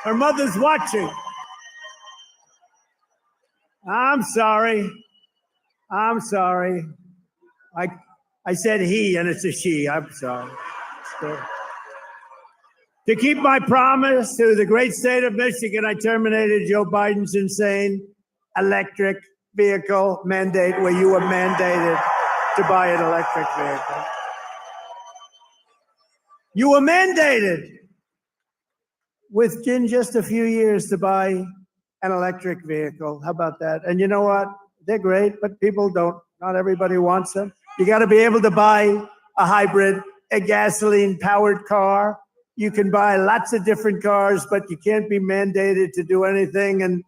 Her mother's watching. I'm sorry. I'm sorry. I said he, and it's a she. I'm sorry. To keep my promise to the great state of Michigan, I terminated Joe Biden's insane electric vehicle mandate, where you were mandated to buy an electric vehicle. You were mandated within just a few years to buy an electric vehicle. How about that? And you know what? They're great, but people don't. Not everybody wants them. You got to be able to buy a hybrid, a gasoline-powered car. You can buy lots of different cars, but you can't be mandated to do anything. And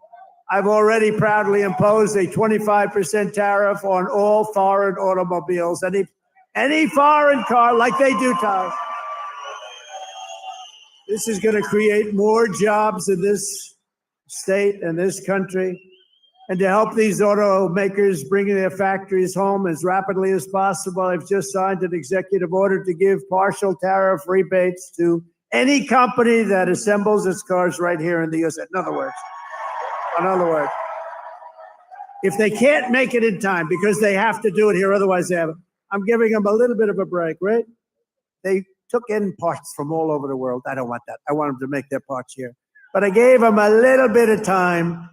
I've already proudly imposed a 25% tariff on all foreign automobiles. Any foreign car, like they do to us. This is going to create more jobs in this state and this country. And to help these automakers bring their factories home as rapidly as possible, I've just signed an executive order to give partial tariff rebates to any company that assembles its cars right here in the U.S. In other words, if they can't make it in time because they have to do it here, otherwise they haven't, I'm giving them a little bit of a break, right? They took in parts from all over the world. I don't want that. I want them to make their parts here. But I gave them a little bit of time.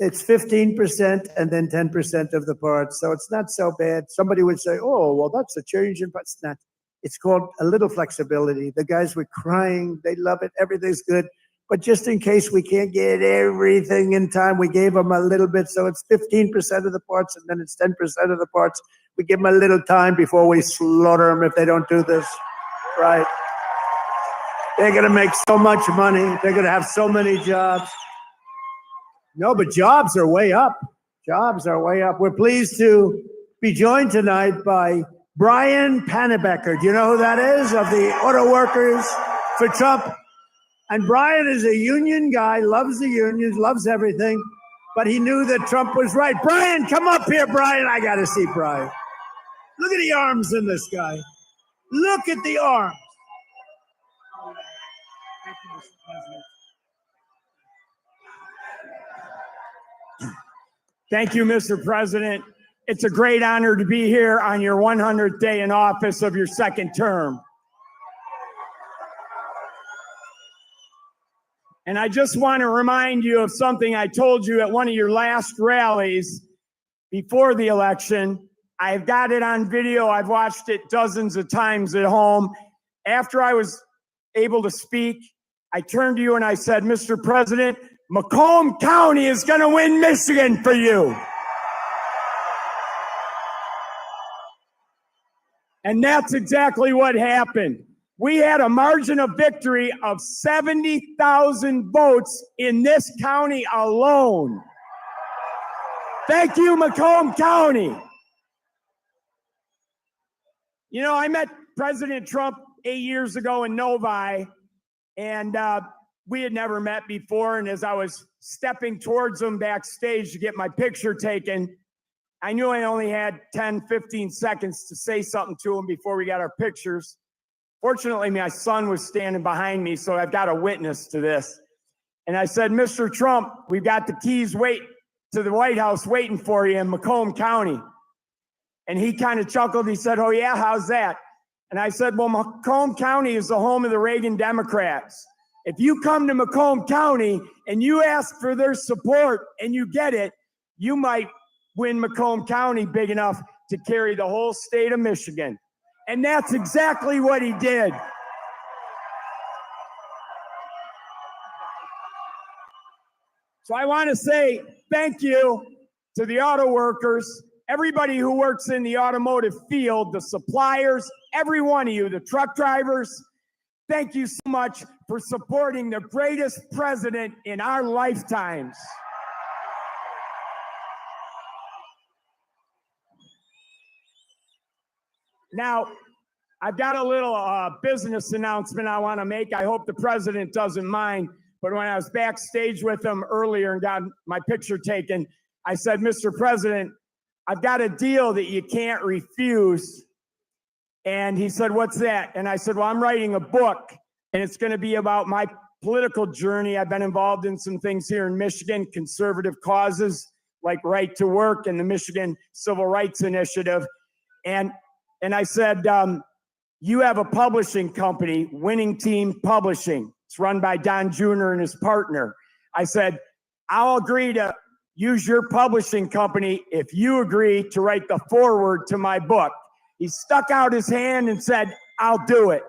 It's 15% and then 10% of the parts. So it's not so bad. Somebody would say, oh, well, that's a change in parts. It's not. It's called a little flexibility. The guys were crying. They love it. Everything's good. But just in case we can't get everything in time, we gave them a little bit. So it's 15% of the parts, and then it's 10% of the parts. We give them a little time before we slaughter them if they don't do this right. They're going to make so much money. They're going to have so many jobs. No, but jobs are way up. Jobs are way up. We're pleased to be joined tonight by Brian Panebecker. Do you know who that is? Of the Auto Workers for Trump. And Brian is a union guy, loves the unions, loves everything, but he knew that Trump was right. Brian, come up here, Brian. I got to see Brian. Look at the arms in this guy. Look at the arms. Thank you, Mr. President. It's a great honor to be here on your 100th day in office of your second term. And I just want to remind you of something I told you at one of your last rallies before the election. I've got it on video. I've watched it dozens of times at home. After I was able to speak, I turned to you and I said, Mr. President, Macomb County is going to win Michigan for you. And that's exactly what happened. We had a margin of victory of 70,000 votes in this county alone. Thank you, Macomb County. You know, I met President Trump 8 years ago in Novi, and we had never met before. And as I was stepping towards him backstage to get my picture taken, I knew I only had 10, 15 seconds to say something to him before we got our pictures. Fortunately, my son was standing behind me, so I've got a witness to this. And I said, Mr. Trump, we've got the keys to the White House waiting for you in Macomb County. And he kind of chuckled. He said, oh, yeah, how's that? And I said, well, Macomb County is the home of the Reagan Democrats. If you come to Macomb County and you ask for their support and you get it, you might win Macomb County big enough to carry the whole state of Michigan. And that's exactly what he did. So I want to say thank you to the auto workers, everybody who works in the automotive field, the suppliers, every one of you, the truck drivers. Thank you so much for supporting the greatest president in our lifetimes. Now, I've got a little business announcement I want to make. I hope the president doesn't mind. But when I was backstage with him earlier and got my picture taken, I said, Mr. President, I've got a deal that you can't refuse. And he said, what's that? And I said, well, I'm writing a book, and it's going to be about my political journey. I've been involved in some things here in Michigan, conservative causes like right to work and the Michigan Civil Rights Initiative. And I said, you have a publishing company, Winning Team Publishing. It's run by Don Jr. and his partner. I said, I'll agree to use your publishing company if you agree to write the foreword to my book. He stuck out his hand and said, I'll do it.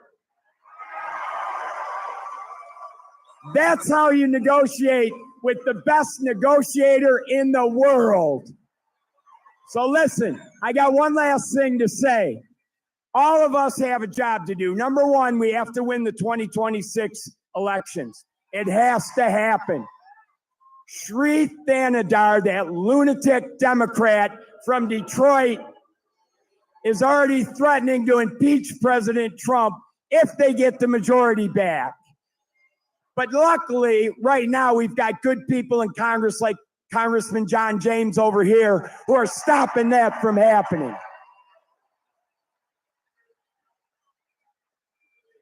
That's how you negotiate with the best negotiator in the world. So listen, I got one last thing to say. All of us have a job to do. Number one, we have to win the 2026 elections. It has to happen. Shree Thanadar, that lunatic Democrat from Detroit, is already threatening to impeach President Trump if they get the majority back. But luckily, right now, we've got good people in Congress like Congressman John James over here who are stopping that from happening.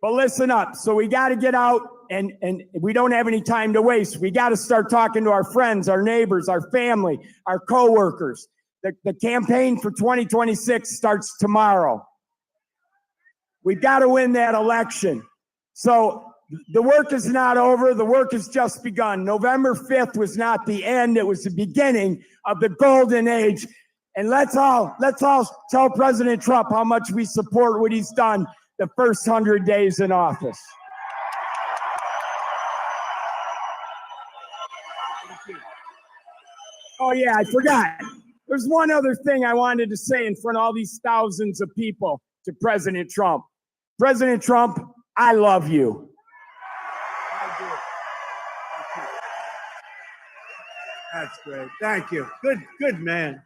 But listen up. So we got to get out, and we don't have any time to waste. We got to start talking to our friends, our neighbors, our family, our coworkers. The campaign for 2026 starts tomorrow. We've got to win that election. So the work is not over. The work has just begun. November 5th was not the end. It was the beginning of the golden age. And let's all tell President Trump how much we support what he's done the first 100 days in office. Oh, yeah, I forgot. There's one other thing I wanted to say in front of all these thousands of people to President Trump. President Trump, I love you. That's great. Thank you. Good man.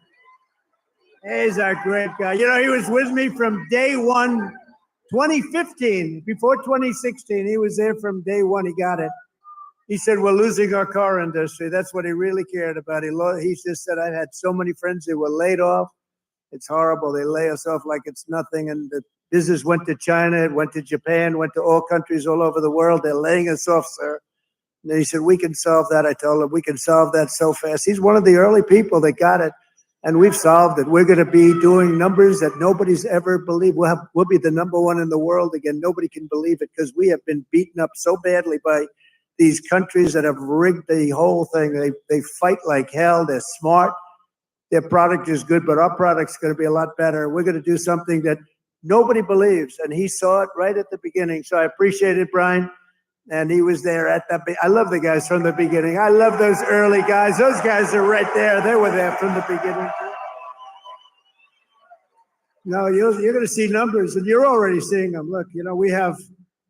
He's a great guy. You know, he was with me from day one, 2015, before 2016. He was there from day one. He got it. He said, we're losing our car industry. That's what he really cared about. He just said, I've had so many friends who were laid off. It's horrible. They lay us off like it's nothing. And the business went to China, it went to Japan, went to all countries all over the world. They're laying us off, sir. And he said, we can solve that. I told him, we can solve that so fast. He's one of the early people that got it. And we've solved it. We're going to be doing numbers that nobody's ever believed. We'll be the number one in the world again. Nobody can believe it because we have been beaten up so badly by these countries that have rigged the whole thing. They fight like hell. They're smart. Their product is good, but our product's going to be a lot better. We're going to do something that nobody believes. And he saw it right at the beginning. So I appreciate it, Brian. And he was there at the I love the guys from the beginning. I love those early guys. Those guys are right there. They were there from the beginning. No, you're going to see numbers, and you're already seeing them. Look, you know, we have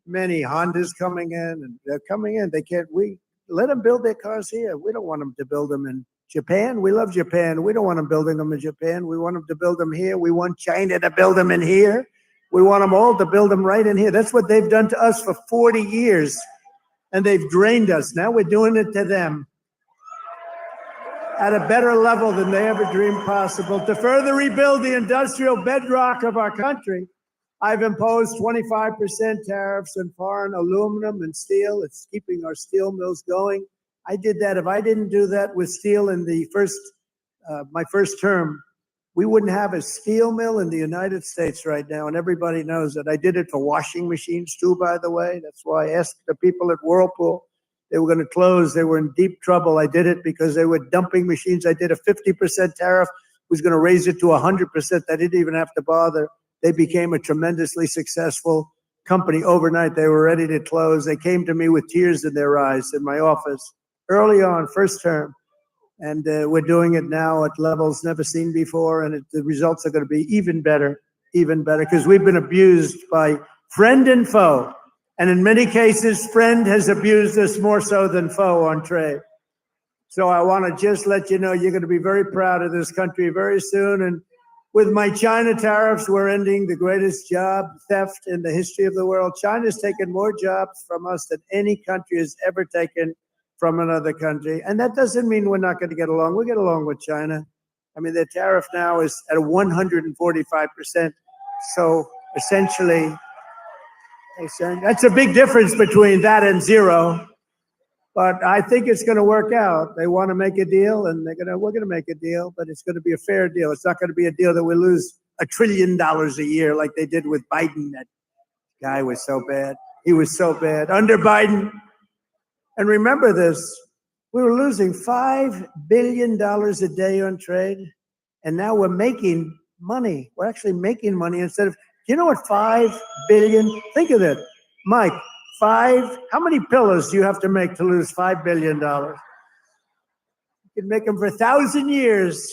many Hondas coming in, and they're coming in. We let them build their cars here. We don't want them to build them in Japan. We love Japan. We don't want them building them in Japan. We want them to build them here. We want China to build them in here. We want them all to build them right in here. That's what they've done to us for 40 years, and they've drained us. Now we're doing it to them at a better level than they ever dreamed possible. To further rebuild the industrial bedrock of our country, I've imposed 25% tariffs on foreign aluminum and steel. It's keeping our steel mills going. I did that. If I didn't do that with steel in the my first term, we wouldn't have a steel mill in the United States right now, and everybody knows that. I did it for washing machines too, by the way. That's why I asked the people at Whirlpool. They were going to close. They were in deep trouble. I did it because they were dumping machines. I did a 50% tariff, was going to raise it to 100%. They didn't even have to bother. They became a tremendously successful company overnight. They were ready to close. They came to me with tears in their eyes in my office early on, first term. And we're doing it now at levels never seen before. And the results are going to be even better, because we've been abused by friend and foe. And in many cases, friend has abused us more so than foe on trade. So I want to just let you know, you're going to be very proud of this country very soon. And with my China tariffs, we're ending the greatest job theft in the history of the world. China's taken more jobs from us than any country has ever taken from another country. And that doesn't mean we're not going to get along. We get along with China. I mean, their tariff now is at 145%. So essentially, that's a big difference between that and zero. But I think it's going to work out. They want to make a deal, and we're going to make a deal, but it's going to be a fair deal. It's not going to be a deal that we lose $1 trillion a year like they did with Biden. That guy was so bad. He was so bad. Under Biden, and remember this, we were losing $5 billion a day on trade, and now we're making money. We're actually making money instead of, you know what, 5 billion? Think of it, Mike. How many pillows do you have to make to lose $5 billion? You can make them for 1,000 years.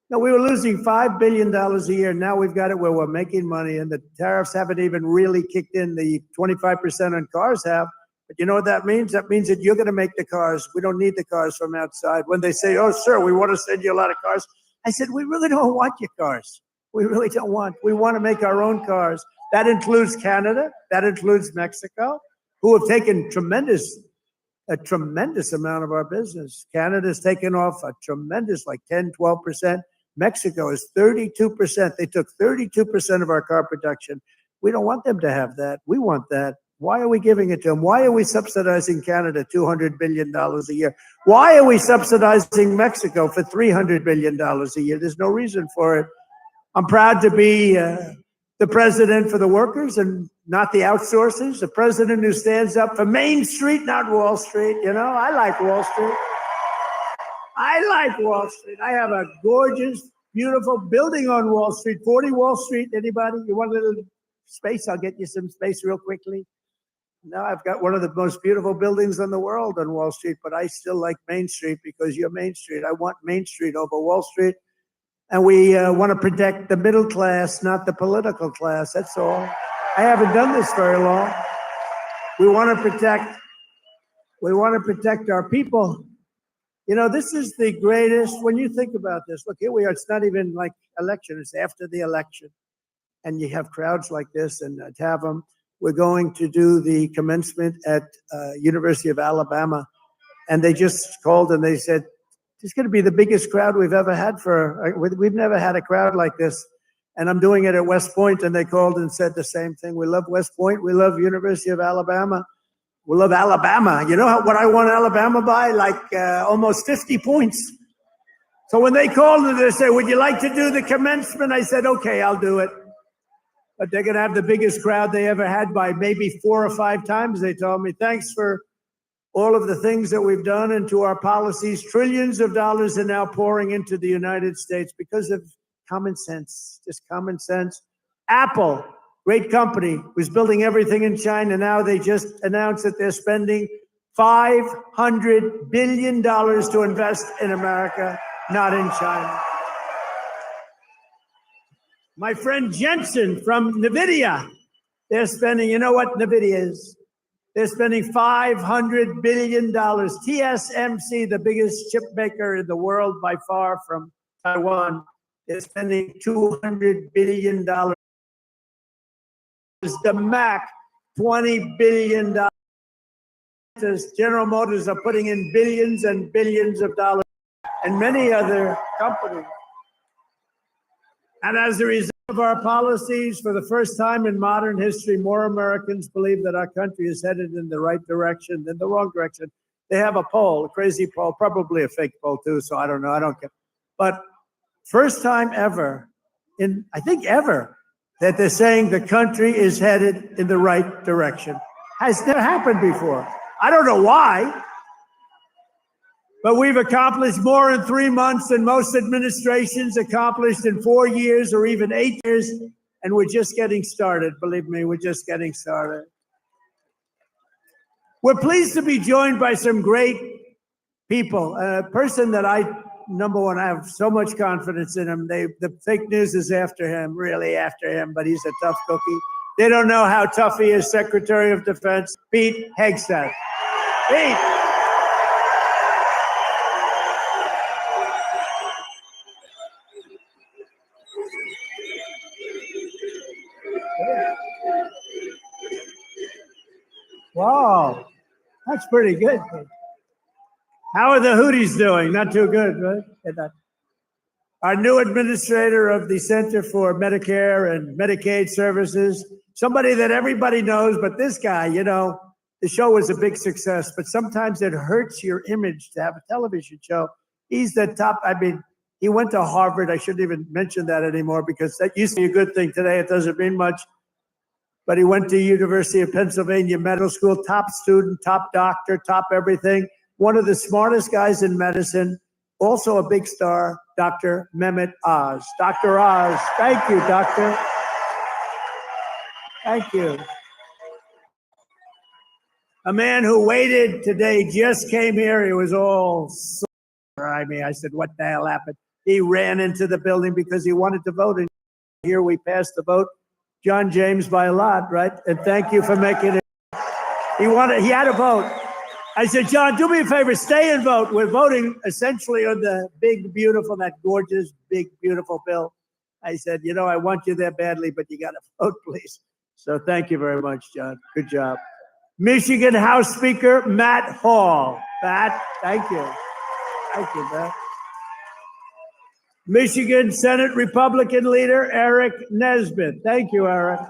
No, we were losing $5 billion a year. Now we've got it where we're making money, and the tariffs haven't even really kicked in. The 25% on cars have. But you know what that means? That means that you're going to make the cars. We don't need the cars from outside. When they say, oh, sir, we want to send you a lot of cars. I said, we really don't want your cars. We really don't want. We want to make our own cars. That includes Canada. That includes Mexico, who have taken a tremendous amount of our business. Canada's taken off a tremendous, like 10, 12%. Mexico is 32%. They took 32% of our car production. We don't want them to have that. We want that. Why are we giving it to them? Why are we subsidizing Canada $200 billion a year? Why are we subsidizing Mexico for $300 billion a year? There's no reason for it. I'm proud to be the president for the workers and not the outsourcers, the president who stands up for Main Street, not Wall Street. You know, I like Wall Street. I like Wall Street. I have a gorgeous, beautiful building on Wall Street, 40 Wall Street. Anybody? You want a little space? I'll get you some space real quickly. Now I've got one of the most beautiful buildings in the world on Wall Street, but I still like Main Street because you're Main Street. I want Main Street over Wall Street. And we want to protect the middle class, not the political class. That's all. I haven't done this very long. We want to protect our people. You know, this is the greatest, when you think about this, look, here we are. It's not even like election. It's after the election. And you have crowds like this and to have them. We're going to do the commencement at University of Alabama. And they just called and they said, it's going to be the biggest crowd we've ever had we've never had a crowd like this. And I'm doing it at West Point. And they called and said the same thing. We love West Point. We love University of Alabama. We love Alabama. You know what I won Alabama by? Like almost 50 points. So when they called and they said, would you like to do the commencement? I said, okay, I'll do it. But they're going to have the biggest crowd they ever had by maybe 4 or 5 times. They told me, thanks for all of the things that we've done and to our policies. Trillions of dollars are now pouring into the United States because of common sense, just common sense. Apple, great company, was building everything in China. Now they just announced that they're spending $500 billion to invest in America, not in China. My friend Jensen from NVIDIA, they're spending, you know what NVIDIA is? They're spending $500 billion. TSMC, the biggest chip maker in the world by far from Taiwan, they're spending $200 billion. The Mac, $20 billion. General Motors are putting in billions and billions of dollars, and many other companies. And as a result of our policies, for the first time in modern history, more Americans believe that our country is headed in the right direction than the wrong direction. They have a poll, a crazy poll, probably a fake poll too, so I don't know, I don't care. But first time ever, I think ever, that they're saying the country is headed in the right direction. Has never happened before. I don't know why. But we've accomplished more in 3 months than most administrations accomplished in 4 years or even 8 years. And we're just getting started. Believe me, we're just getting started. We're pleased to be joined by some great people. A person that number one, I have so much confidence in him. The fake news is after him, really after him, but he's a tough cookie. They don't know how tough he is, Secretary of Defense, Pete Hegseth. Pete. Wow, that's pretty good. How are the Houthis doing? Not too good, right? Our new administrator of the Center for Medicare and Medicaid Services, somebody that everybody knows, but this guy, you know, the show was a big success, but sometimes it hurts your image to have a television show. He's the top, he went to Harvard. I shouldn't even mention that anymore because that used to be a good thing. Today it doesn't mean much. But he went to University of Pennsylvania Medical School, top student, top doctor, top everything. One of the smartest guys in medicine, also a big star, Dr. Mehmet Oz. Dr. Oz, thank you, doctor. Thank you. A man who waited today just came here. He was all sore. I said, what the hell happened? He ran into the building because he wanted to vote. And here we passed the vote. John James by a lot, right? And thank you for making it. He had a vote. I said, John, do me a favor, stay and vote. We're voting essentially on the big, beautiful, that gorgeous, big, beautiful bill. I said, you know, I want you there badly, but you got to vote, please. So thank you very much, John. Good job. Michigan House Speaker Matt Hall. Matt, thank you. Thank you, Matt. Michigan Senate Republican leader Eric Nesbitt. Thank you, Eric.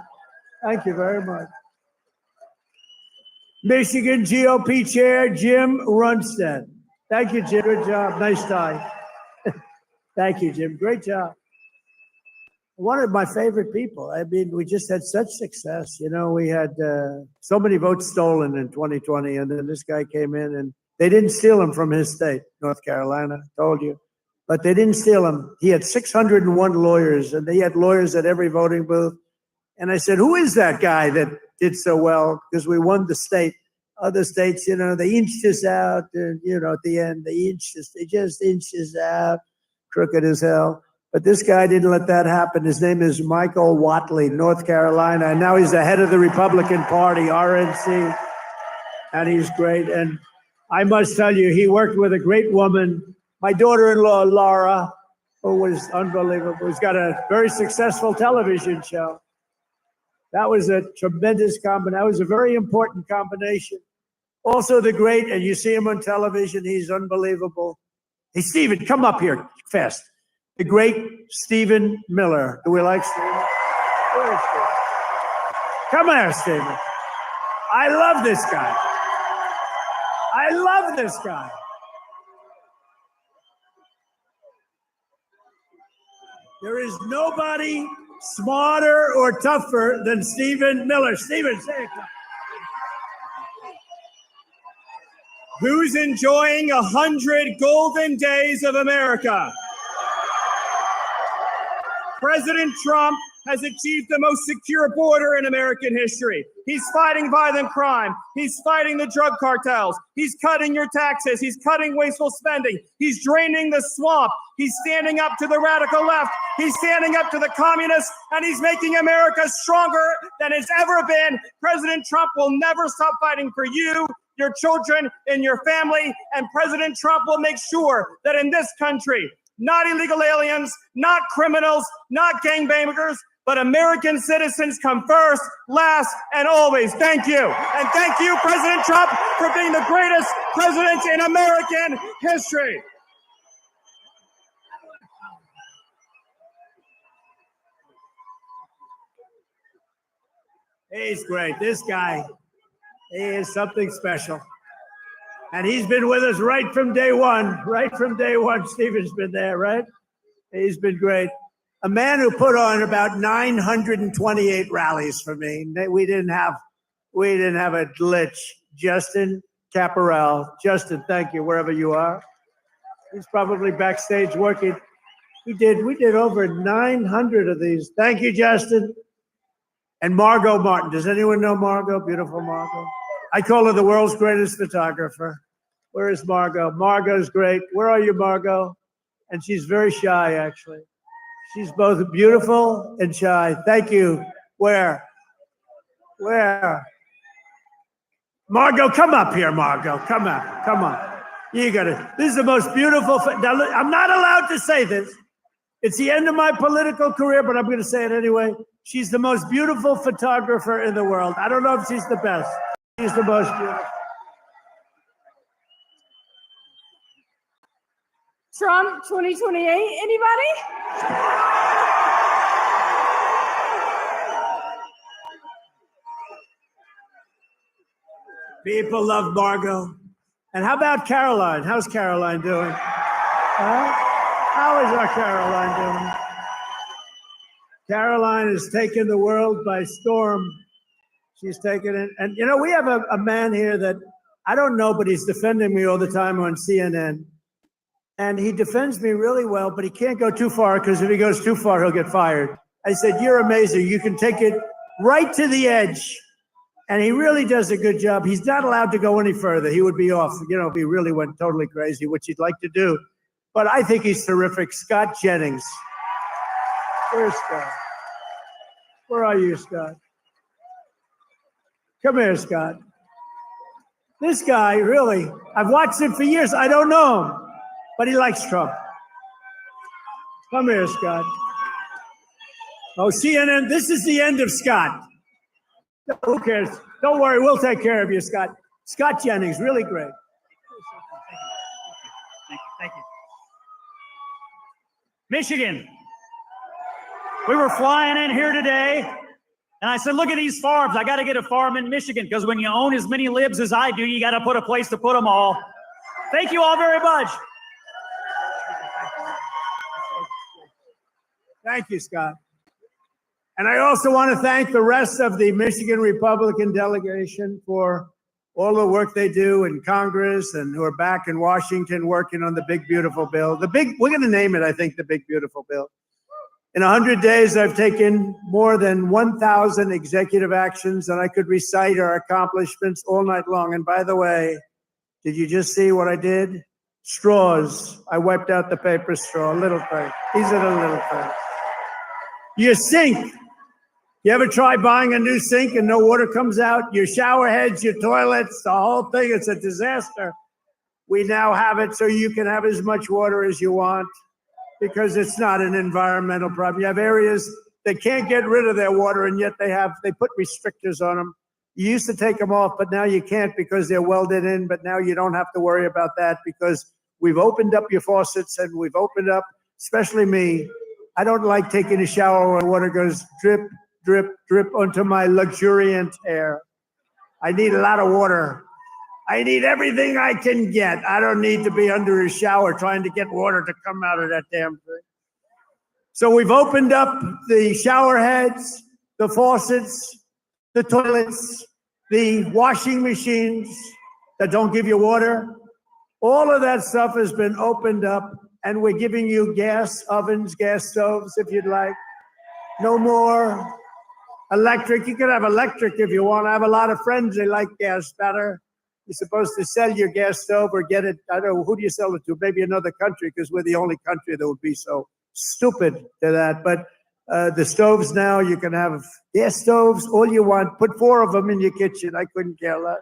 Thank you very much. Michigan GOP Chair Jim Runstead. Thank you, Jim. Good job. Nice tie. Thank you, Jim. Great job. One of my favorite people. We just had such success. You know, we had so many votes stolen in 2020, and then this guy came in, and they didn't steal him from his state, North Carolina. Told you. But they didn't steal him. He had 601 lawyers, and they had lawyers at every voting booth. And I said, who is that guy that did so well? Because we won the state. Other states, you know, they inched us out. And, you know, at the end, they just inched us out, crooked as hell. But this guy didn't let that happen. His name is Michael Whatley, North Carolina. And now he's the head of the Republican Party, RNC. And he's great. And I must tell you, he worked with a great woman, my daughter-in-law, Laura, who was unbelievable. Who's got a very successful television show. That was a tremendous combination. That was a very important combination. Also the great, and you see him on television, he's unbelievable. Hey, Stephen, come up here fast. The great Stephen Miller. Do we like Stephen? Where is Stephen? Come here, Stephen. I love this guy. I love this guy. There is nobody smarter or tougher than Stephen Miller. Stephen, say it. Who's enjoying 100 golden days of America? President Trump has achieved the most secure border in American history. He's fighting violent crime. He's fighting the drug cartels. He's cutting your taxes. He's cutting wasteful spending. He's draining the swamp. He's standing up to the radical left. He's standing up to the communists, and he's making America stronger than it's ever been. President Trump will never stop fighting for you, your children, and your family. And President Trump will make sure that in this country, not illegal aliens, not criminals, not gangbangers, but American citizens come first, last, and always. Thank you. And thank you, President Trump, for being the greatest president in American history. He's great. This guy, he is something special. And he's been with us right from day one. Right from day one, Stephen's been there, right? He's been great. A man who put on about 928 rallies for me. We didn't have a glitch. Justin Caparel. Justin, thank you, wherever you are. He's probably backstage working. We did over 900 of these. Thank you, Justin. And Margot Martin. Does anyone know Margot? Beautiful Margot. I call her the world's greatest photographer. Where is Margot? Margot's great. Where are you, Margot? And she's very shy, actually. She's both beautiful and shy. Thank you. Where? Margot, come up here, Margot. Come up. Come on. You got it. This is the most beautiful. Now, look, I'm not allowed to say this. It's the end of my political career, but I'm going to say it anyway. She's the most beautiful photographer in the world. I don't know if she's the best. She's the most beautiful. Trump 2028, anybody? People love Margot. And how about Caroline? How's Caroline doing? How is our Caroline doing? Caroline has taken the world by storm. She's taken it. And, you know, we have a man here that I don't know, but he's defending me all the time on CNN. And he defends me really well, but he can't go too far because if he goes too far, he'll get fired. I said, you're amazing. You can take it right to the edge. And he really does a good job. He's not allowed to go any further. He would be off, you know, if he really went totally crazy, which he'd like to do. But I think he's terrific. Scott Jennings. Where's Scott? Where are you, Scott? Come here, Scott. This guy, really, I've watched him for years. I don't know him, but he likes Trump. Come here, Scott. Oh, CNN, this is the end of Scott. Who cares? Don't worry, we'll take care of you, Scott. Scott Jennings, really great. Thank you. Michigan. We were flying in here today, and I said, look at these farms. I got to get a farm in Michigan, because when you own as many libs as I do, you got to put a place to put them all. Thank you all very much. Thank you, Scott. And I also want to thank the rest of the Michigan Republican delegation for all the work they do in Congress and who are back in Washington working on the big, beautiful bill. We're going to name it, I think, the big, beautiful bill. In 100 days, I've taken more than 1,000 executive actions, and I could recite our accomplishments all night long. And by the way, did you just see what I did? Straws. I wiped out the paper straw, little thing. These are the little things. Your sink. You ever try buying a new sink and no water comes out? Your shower heads, your toilets, the whole thing, it's a disaster. We now have it so you can have as much water as you want because it's not an environmental problem. You have areas that can't get rid of their water and yet they put restrictors on them. You used to take them off, but now you can't because they're welded in, but now you don't have to worry about that because we've opened up your faucets and we've opened up, especially me. I don't like taking a shower when water goes drip, drip, drip onto my luxuriant hair. I need a lot of water. I need everything I can get. I don't need to be under a shower trying to get water to come out of that damn thing. So we've opened up the shower heads, the faucets, the toilets, the washing machines that don't give you water. All of that stuff has been opened up, and we're giving you gas ovens, gas stoves, if you'd like. No more electric. You can have electric if you want. I have a lot of friends, they like gas better. You're supposed to sell your gas stove or get it. I don't know, who do you sell it to? Maybe another country, because we're the only country that would be so stupid to that. But the stoves now, you can have gas stoves, all you want. Put 4 of them in your kitchen. I couldn't care less.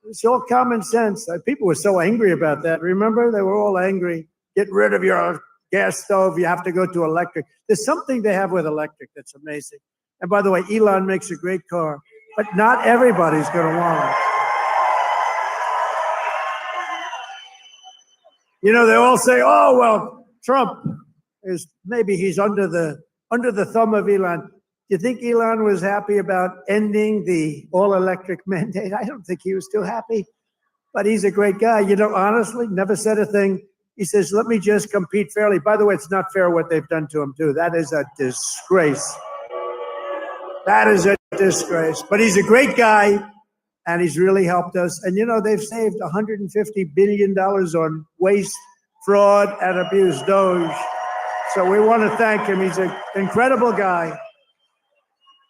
It's all common sense. People were so angry about that. Remember? They were all angry. Get rid of your gas stove. You have to go to electric. There's something they have with electric that's amazing. And by the way, Elon makes a great car, but not everybody's going to want it. You know, they all say, oh, well, Trump is maybe he's under the thumb of Elon. Do you think Elon was happy about ending the all-electric mandate? I don't think he was too happy, but he's a great guy. You know, honestly, never said a thing. He says, let me just compete fairly. By the way, it's not fair what they've done to him, too. That is a disgrace. That is a disgrace. But he's a great guy, and he's really helped us. And, you know, they've saved $150 billion on waste, fraud, and abuse, Doge. So we want to thank him. He's an incredible guy.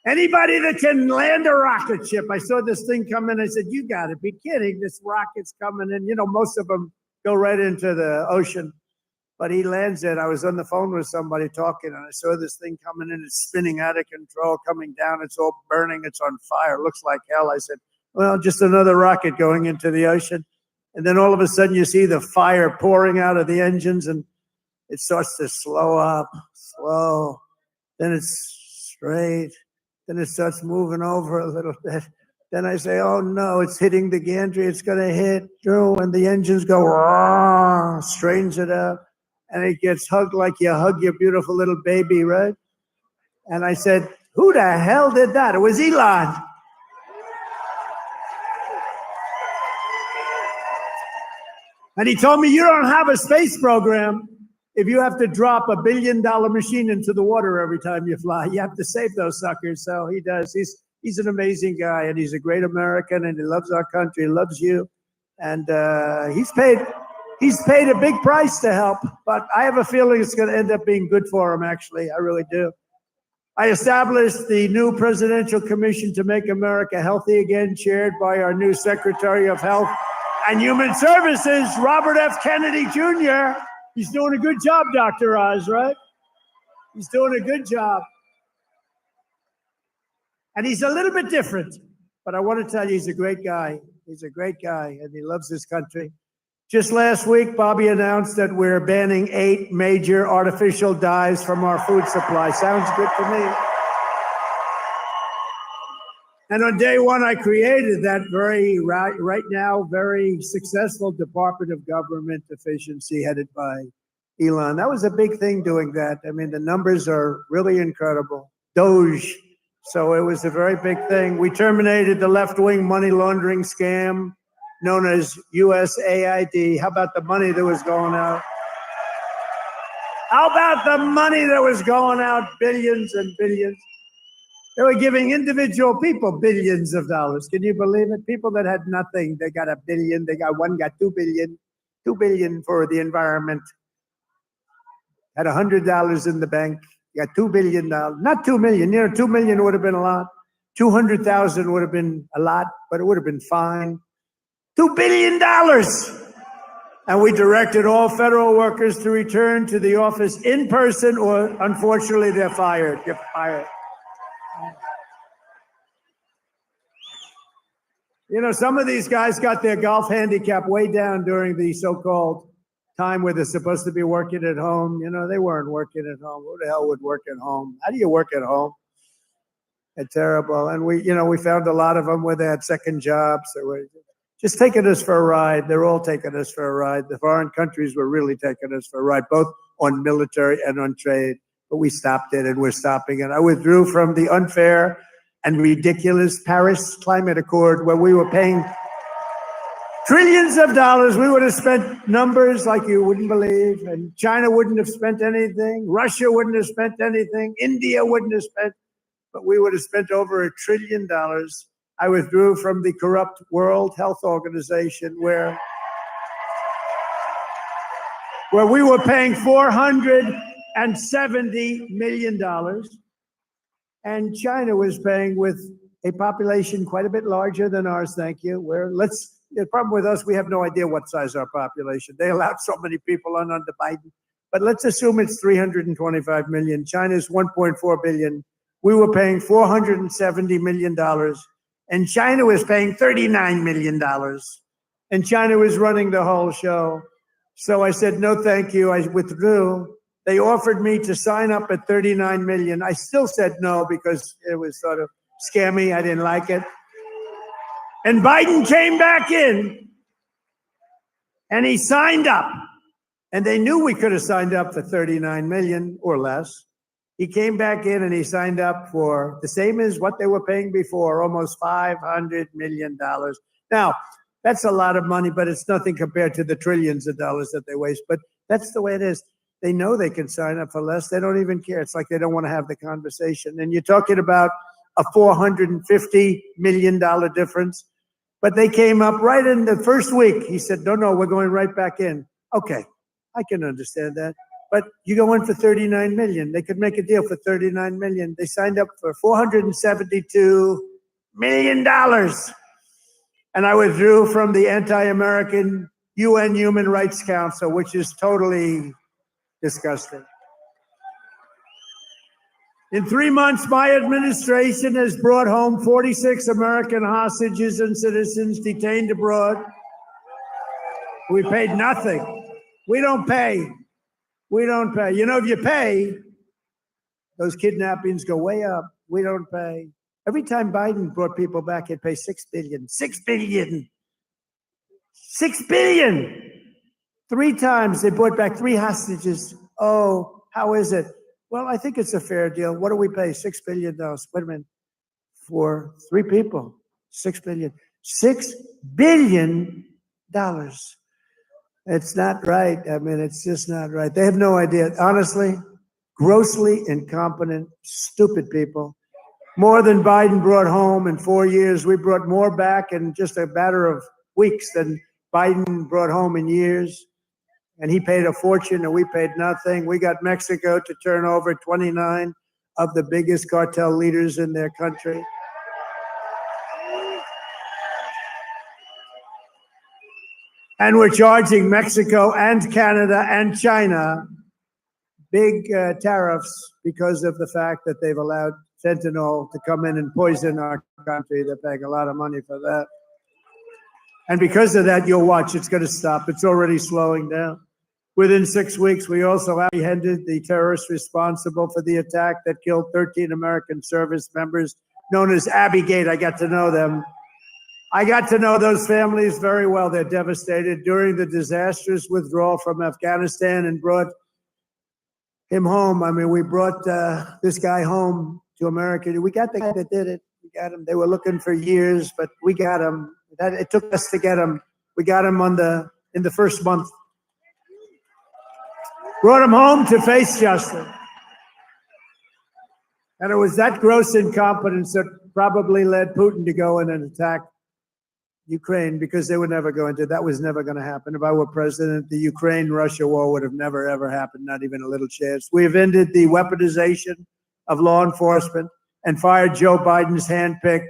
Anybody that can land a rocket ship. I saw this thing come in. I said, you got to be kidding. This rocket's coming in. You know, most of them go right into the ocean. But he lands it. I was on the phone with somebody talking, and I saw this thing coming in. It's spinning out of control, coming down. It's all burning. It's on fire. It looks like hell. I said, well, just another rocket going into the ocean. And then all of a sudden, you see the fire pouring out of the engines, and it starts to slow up, slow. Then it's straight. Then it starts moving over a little bit. Then I say, oh, no, it's hitting the gantry. It's going to hit through. And the engines go, rah, strains it out. And it gets hugged like you hug your beautiful little baby, right? And I said, who the hell did that? It was Elon. And he told me, you don't have a space program if you have to drop $1 billion machine into the water every time you fly. You have to save those suckers. So he does. He's an amazing guy, and he's a great American, and he loves our country, he loves you. And he's paid a big price to help, but I have a feeling it's going to end up being good for him, actually. I really do. I established the new Presidential Commission to Make America Healthy Again, chaired by our new Secretary of Health and Human Services, Robert F. Kennedy Jr. He's doing a good job, Dr. Oz, right? He's doing a good job. And he's a little bit different, but I want to tell you, he's a great guy. He's a great guy, and he loves this country. Just last week, Bobby announced that we're banning 8 major artificial dyes from our food supply. Sounds good to me. And on day one, I created that right now, very successful Department of Government Efficiency headed by Elon. That was a big thing doing that. I mean, the numbers are really incredible. Doge. So it was a very big thing. We terminated the left-wing money laundering scam known as USAID. How about the money that was going out? How about the money that was going out? Billions and billions. They were giving individual people billions of dollars. Can you believe it? People that had nothing, they got $1 billion. One got $2 billion. $2 billion for the environment. had $100 in the bank. You got $2 billion, not 2 million. You know, 2 million would have been a lot. 200,000 would have been a lot, but it would have been fine. $2 billion. And we directed all federal workers to return to the office in person, or unfortunately, they're fired. You're fired. You know, some of these guys got their golf handicap way down during the so-called time where they're supposed to be working at home. You know, they weren't working at home. Who the hell would work at home? How do you work at home? It's terrible. And we found a lot of them where they had second jobs. They were just taking us for a ride. They're all taking us for a ride. The foreign countries were really taking us for a ride, both on military and on trade. But we stopped it, and we're stopping it. I withdrew from the unfair and ridiculous Paris Climate Accord, where we were paying trillions of dollars. We would have spent numbers like you wouldn't believe, and China wouldn't have spent anything. Russia wouldn't have spent anything. India wouldn't have spent, but we would have spent over $1 trillion. I withdrew from the corrupt World Health Organization, where we were paying $470 million. And China was paying, with a population quite a bit larger than ours, thank you. The problem with us, we have no idea what size our population. They allowed so many on under Biden. But let's assume it's 325 million. China's 1.4 billion. We were paying $470 million. And China was paying $39 million. And China was running the whole show. So I said, no, thank you. I withdrew. They offered me to sign up at 39 million. I still said no because it was sort of scammy. I didn't like it. And Biden came back in and he signed up. And they knew we could have signed up for 39 million or less. He came back in and he signed up for the same as what they were paying before, almost $500 million. Now, that's a lot of money, but it's nothing compared to the trillions of dollars that they waste. But that's the way it is. They know they can sign up for less. They don't even care. It's like they don't want to have the conversation. And you're talking about a $450 million difference. But they came up right in the first week. He said, no, we're going right back in. Okay, I can understand that. But you go in for 39 million. They could make a deal for 39 million. They signed up for $472 million. And I withdrew from the anti-American UN Human Rights Council, which is totally disgusting. In 3 months, my administration has brought home 46 American hostages and citizens detained abroad. We paid nothing. We don't pay. We don't pay. You know, if you pay, those kidnappings go way up. We don't pay. Every time Biden brought people back, he'd pay $6 billion. $6 billion. $6 billion. 3 times they brought back 3 hostages. Oh, how is it? Well, I think it's a fair deal. What do we pay? $6 billion. Wait a minute. For 3 people, $6 billion. $6 billion. It's not right. I mean, it's just not right. They have no idea. Honestly, grossly incompetent, stupid people. More than Biden brought home in 4 years. We brought more back in just a matter of weeks than Biden brought home in years. And he paid a fortune and we paid nothing. We got Mexico to turn over 29 of the biggest cartel leaders in their country. And we're charging Mexico and Canada and China big tariffs because of the fact that they've allowed fentanyl to come in and poison our country. They're paying a lot of money for that. And because of that, you'll watch, it's going to stop. It's already slowing down. Within 6 weeks, we also apprehended the terrorists responsible for the attack that killed 13 American service members, known as Abbey Gate. I got to know them. I got to know those families very well. They're devastated during the disastrous withdrawal from Afghanistan and brought him home. I mean, we brought this guy home to America. We got the guy that did it. We got him. They were looking for years, but we got him. It took us to get him. We got him in the first month. Brought him home to face justice. And it was that gross incompetence that probably led Putin to go in and attack Ukraine, because they were never going to. That was never going to happen. If I were president, the Ukraine-Russia war would have never, ever happened, not even a little chance. We have ended the weaponization of law enforcement and fired Joe Biden's handpicked.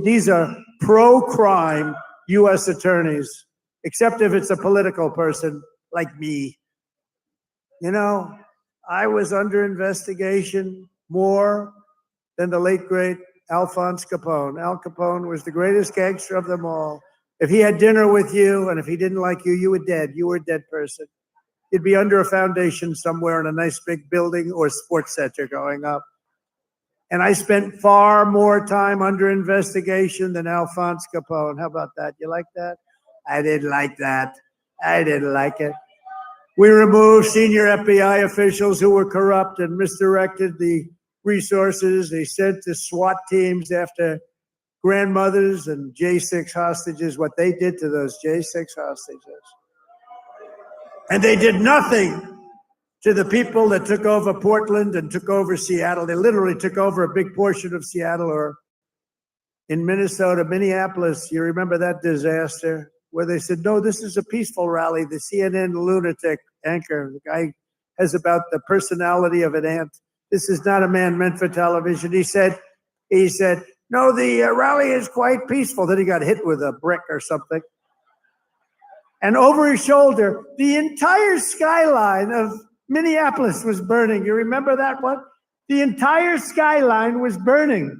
These are pro-crime U.S. attorneys, except if it's a political person like me. You know, I was under investigation more than the late, great Alphonse Capone. Al Capone was the greatest gangster of them all. If he had dinner with you and if he didn't like you, you were dead. You were a dead person. You'd be under a foundation somewhere in a nice big building or sports center going up. And I spent far more time under investigation than Alphonse Capone. How about that? You like that? I didn't like that. I didn't like it. We removed senior FBI officials who were corrupt and misdirected the resources they sent to SWAT teams after grandmothers and J6 hostages, what they did to those J6 hostages. And they did nothing to the people that took over Portland and took over Seattle. They literally took over a big portion of Seattle, or in Minnesota, Minneapolis. You remember that disaster where they said, no, this is a peaceful rally. The CNN lunatic anchor, the guy has about the personality of an ant. This is not a man meant for television. He said, no, the rally is quite peaceful. Then he got hit with a brick or something. And over his shoulder, the entire skyline of Minneapolis was burning. You remember that one? The entire skyline was burning.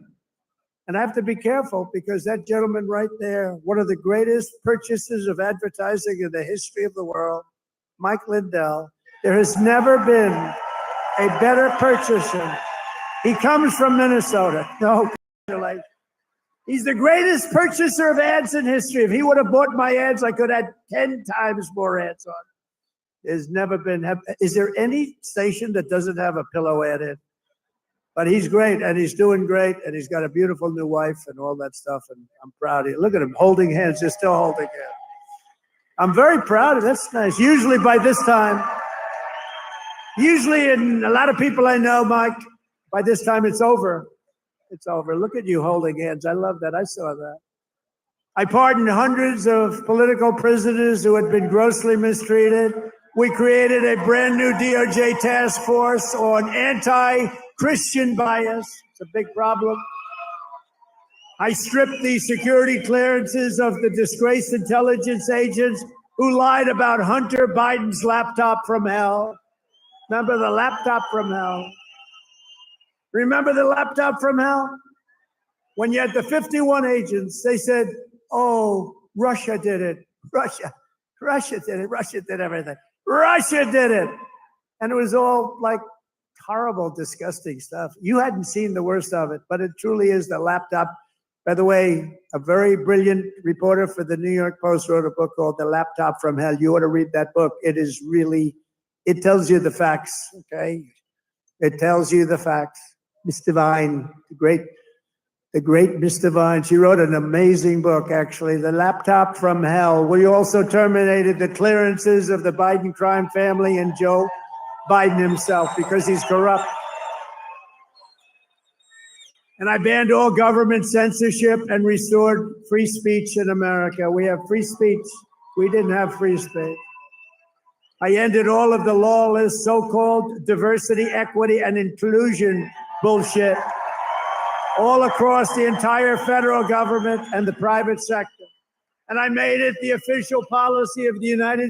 And I have to be careful because that gentleman right there, one of the greatest purchasers of advertising in the history of the world, Mike Lindell, there has never been a better purchaser. He comes from Minnesota. No, he's the greatest purchaser of ads in history. If he would have bought my ads, I could have had 10 times more ads on. There's never been. Is there any station that doesn't have a pillow ad in? But he's great, and he's doing great, and he's got a beautiful new wife and all that stuff, and I'm proud of you. Look at him holding hands. They're still holding hands. I'm very proud of it. That's nice. Usually by this time, in a lot of people I know, Mike, by this time it's over. It's over. Look at you holding hands. I love that. I saw that. I pardoned hundreds of political prisoners who had been grossly mistreated. We created a brand new DOJ task force on anti-Christian bias. It's a big problem. I stripped the security clearances of the disgraced intelligence agents who lied about Hunter Biden's laptop from hell. Remember the laptop from hell? Remember the laptop from hell? When you had the 51 agents, they said, oh, Russia did it. Russia did it. Russia did everything. Russia did it. And it was all like horrible, disgusting stuff. You hadn't seen the worst of it, but it truly is the laptop. By the way, a very brilliant reporter for the New York Post wrote a book called The Laptop from Hell. You ought to read that book. It is really, it tells you the facts, okay? It tells you the facts. Miss Devine, the great Miss Devine, she wrote an amazing book, actually, The Laptop from Hell. We also terminated the clearances of the Biden crime family and Joe Biden himself because he's corrupt. And I banned all government censorship and restored free speech in America. We have free speech. We didn't have free speech. I ended all of the lawless so-called diversity, equity, and inclusion bullshit all across the entire federal government and the private sector. And I made it the official policy of the United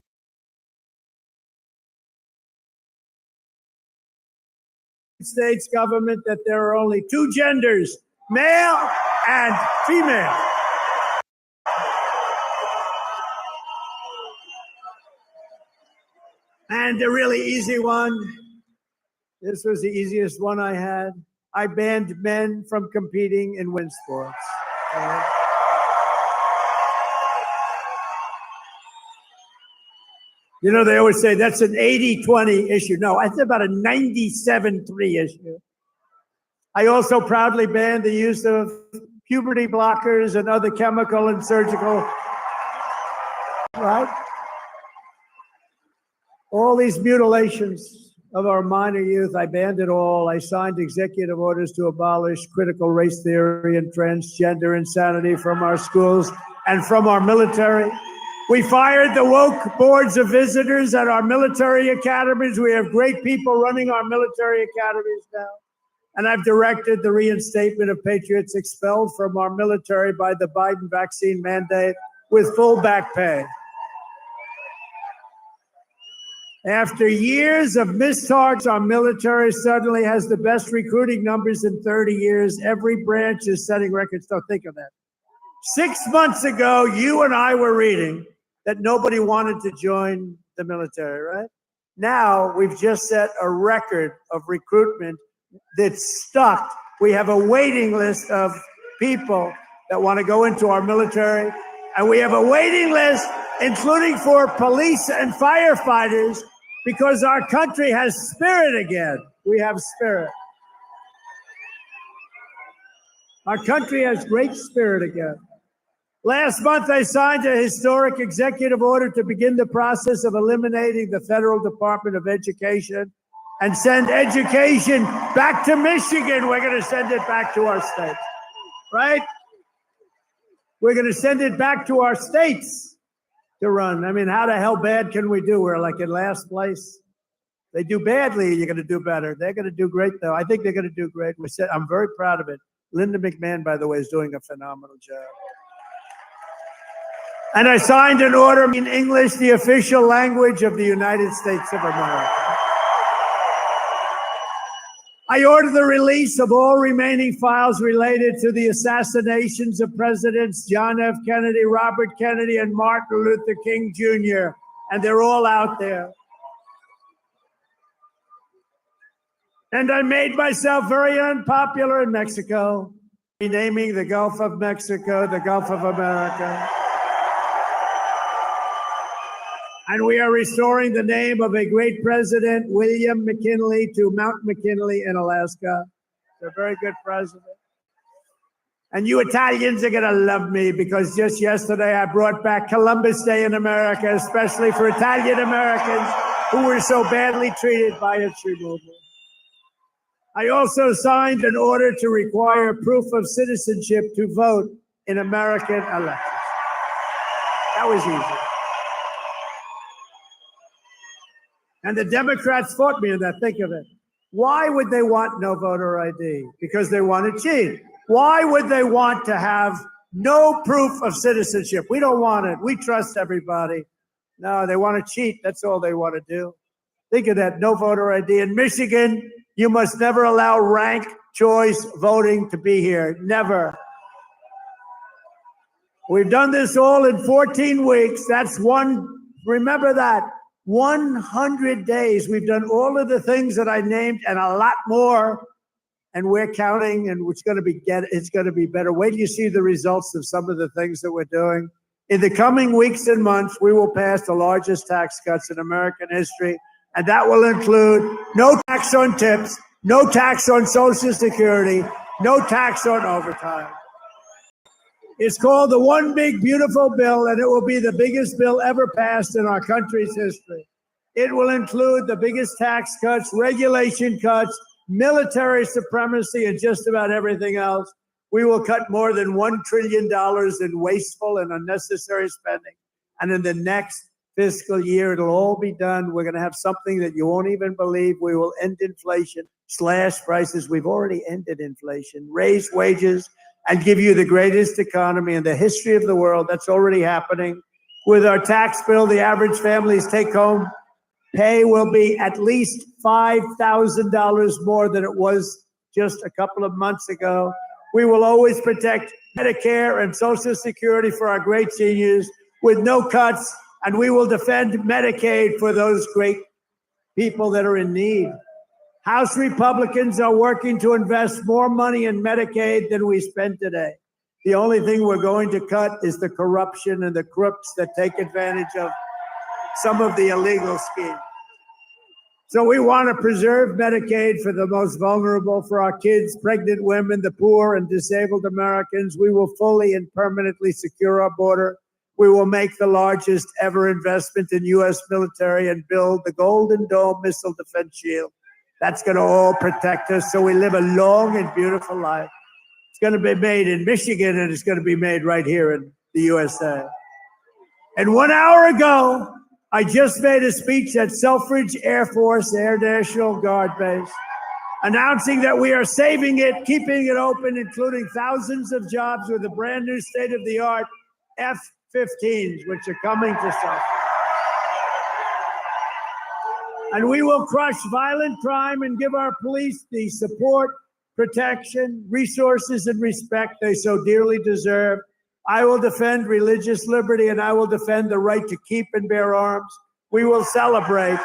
States government that there are only two genders, male and female. And the really easy one, this was the easiest one I had. I banned men from competing in wind sports. You know, they always say that's an 80-20 issue. No, it's about a 97-3 issue. I also proudly banned the use of puberty blockers and other chemical and surgical, right? All these mutilations of our minor youth, I banned it all. I signed executive orders to abolish critical race theory and transgender insanity from our schools and from our military. We fired the woke boards of visitors at our military academies. We have great people running our military academies now. And I've directed the reinstatement of patriots expelled from our military by the Biden vaccine mandate with full back pay. After years of missed targets, our military suddenly has the best recruiting numbers in 30 years. Every branch is setting records. Don't think of that. 6 months ago, you and I were reading that nobody wanted to join the military, right? Now we've just set a record of recruitment that's stuck. We have a waiting list of people that want to go into our military, and we have a waiting list, including for police and firefighters, because our country has spirit again. We have spirit. Our country has great spirit again. Last month, I signed a historic executive order to begin the process of eliminating the Federal Department of Education and send education back to Michigan. We're going to send it back to our states, right? We're going to send it back to our states to run. I mean, how the hell bad can we do? We're like in last place. They do badly, you're going to do better. They're going to do great, though. I think they're going to do great. I'm very proud of it. Linda McMahon, by the way, is doing a phenomenal job. And I signed an order in English, the official language of the United States of America. I order the release of all remaining files related to the assassinations of Presidents John F. Kennedy, Robert Kennedy, and Martin Luther King Jr., and they're all out there. And I made myself very unpopular in Mexico, renaming the Gulf of Mexico the Gulf of America. And we are restoring the name of a great president, William McKinley, to Mount McKinley in Alaska. He's a very good president. And you Italians are going to love me because just yesterday I brought back Columbus Day in America, especially for Italian Americans who were so badly treated by its removal. I also signed an order to require proof of citizenship to vote in American elections. That was easy. And the Democrats fought me on that. Think of it. Why would they want no voter ID? Because they want to cheat. Why would they want to have no proof of citizenship? We don't want it. We trust everybody. No, they want to cheat. That's all they want to do. Think of that. No voter ID. In Michigan, you must never allow ranked choice voting to be here. Never. We've done this all in 14 weeks. That's one. Remember that. 100 days. We've done all of the things that I named and a lot more. And we're counting, and it's going to be better. Wait till you see the results of some of the things that we're doing. In the coming weeks and months, we will pass the largest tax cuts in American history. And that will include no tax on tips, no tax on Social Security, no tax on overtime. It's called the One Big Beautiful Bill, and it will be the biggest bill ever passed in our country's history. It will include the biggest tax cuts, regulation cuts, military supremacy, and just about everything else. We will cut more than $1 trillion in wasteful and unnecessary spending. And in the next fiscal year, it'll all be done. We're going to have something that you won't even believe. We will end inflation, slash prices. We've already ended inflation, raise wages, and give you the greatest economy in the history of the world. That's already happening. With our tax bill, the average family's take-home pay will be at least $5,000 more than it was just a couple of months ago. We will always protect Medicare and Social Security for our great seniors with no cuts, and we will defend Medicaid for those great people that are in need. House Republicans are working to invest more money in Medicaid than we spend today. The only thing we're going to cut is the corruption and the crooks that take advantage of some of the illegal schemes. So we want to preserve Medicaid for the most vulnerable, for our kids, pregnant women, the poor, and disabled Americans. We will fully and permanently secure our border. We will make the largest ever investment in U.S. military and build the Golden Dome missile defense shield. That's going to all protect us so we live a long and beautiful life. It's going to be made in Michigan, and it's going to be made right here in the the USA. And 1 hour ago, I just made a speech at Selfridge Air Force Air National Guard Base, announcing that we are saving it, keeping it open, including thousands of jobs with a brand new state-of-the-art F-15s, which are coming to Selfridge. And we will crush violent crime and give our police the support, protection, resources, and respect they so dearly deserve. I will defend religious liberty, and I will defend the right to keep and bear arms. We will celebrate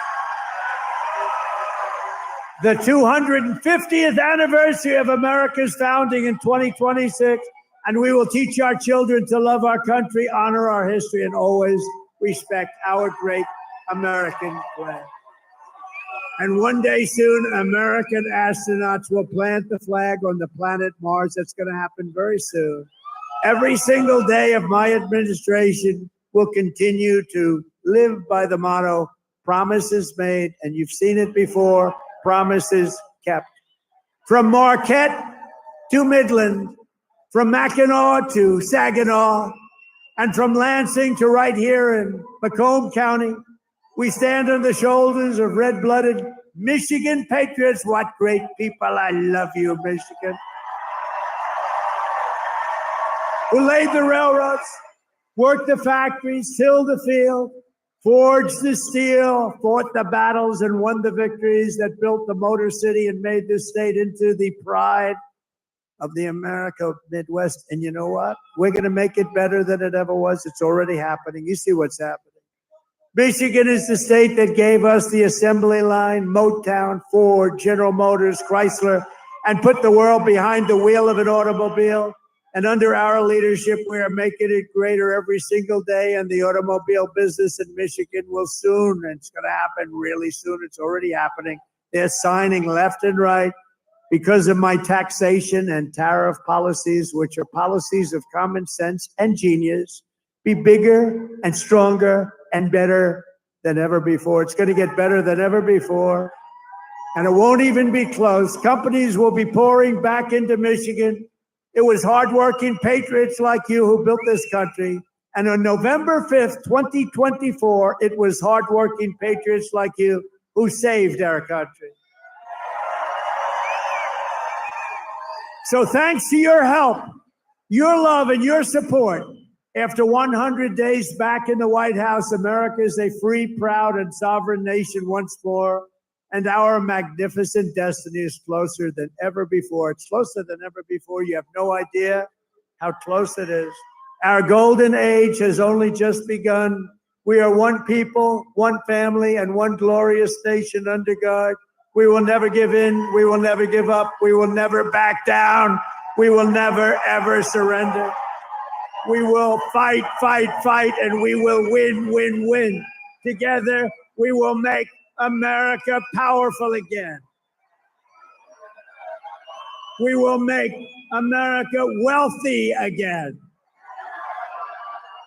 the 250th anniversary of America's founding in 2026, and we will teach our children to love our country, honor our history, and always respect our great American flag. And one day soon, American astronauts will plant the flag on the planet Mars. That's going to happen very soon. Every single day of my administration will continue to live by the motto, promises made, and you've seen it before, promises kept. From Marquette to Midland, from Mackinac to Saginaw, and from Lansing to right here in Macomb County, we stand on the shoulders of red-blooded Michigan patriots. What great people. I love you, Michigan. Who laid the railroads, worked the factories, tilled the field, forged the steel, fought the battles, and won the victories that built the Motor City and made this state into the pride of the America Midwest. And you know what? We're going to make it better than it ever was. It's already happening. You see what's happening. Michigan is the state that gave us the assembly line, Motown, Ford, General Motors, Chrysler, and put the world behind the wheel of an automobile. And under our leadership, we are making it greater every single day. And the automobile business in Michigan will soon, and it's going to happen really soon. It's already happening. They're signing left and right because of my taxation and tariff policies, which are policies of common sense and genius, be bigger and stronger and better than ever before. It's going to get better than ever before. And it won't even be close. Companies will be pouring back into Michigan. It was hardworking patriots like you who built this country. And on November 5th, 2024, it was hardworking patriots like you who saved our country. So thanks to your help, your love, and your support, after 100 days back in the White House, America is a free, proud, and sovereign nation once more. And our magnificent destiny is closer than ever before. It's closer than ever before. You have no idea how close it is. Our golden age has only just begun. We are one people, one family, and one glorious nation under God. We will never give in. We will never give up. We will never back down. We will never, ever surrender. We will fight, fight, fight, and we will win, win, win. Together, we will make America powerful again. We will make America wealthy again.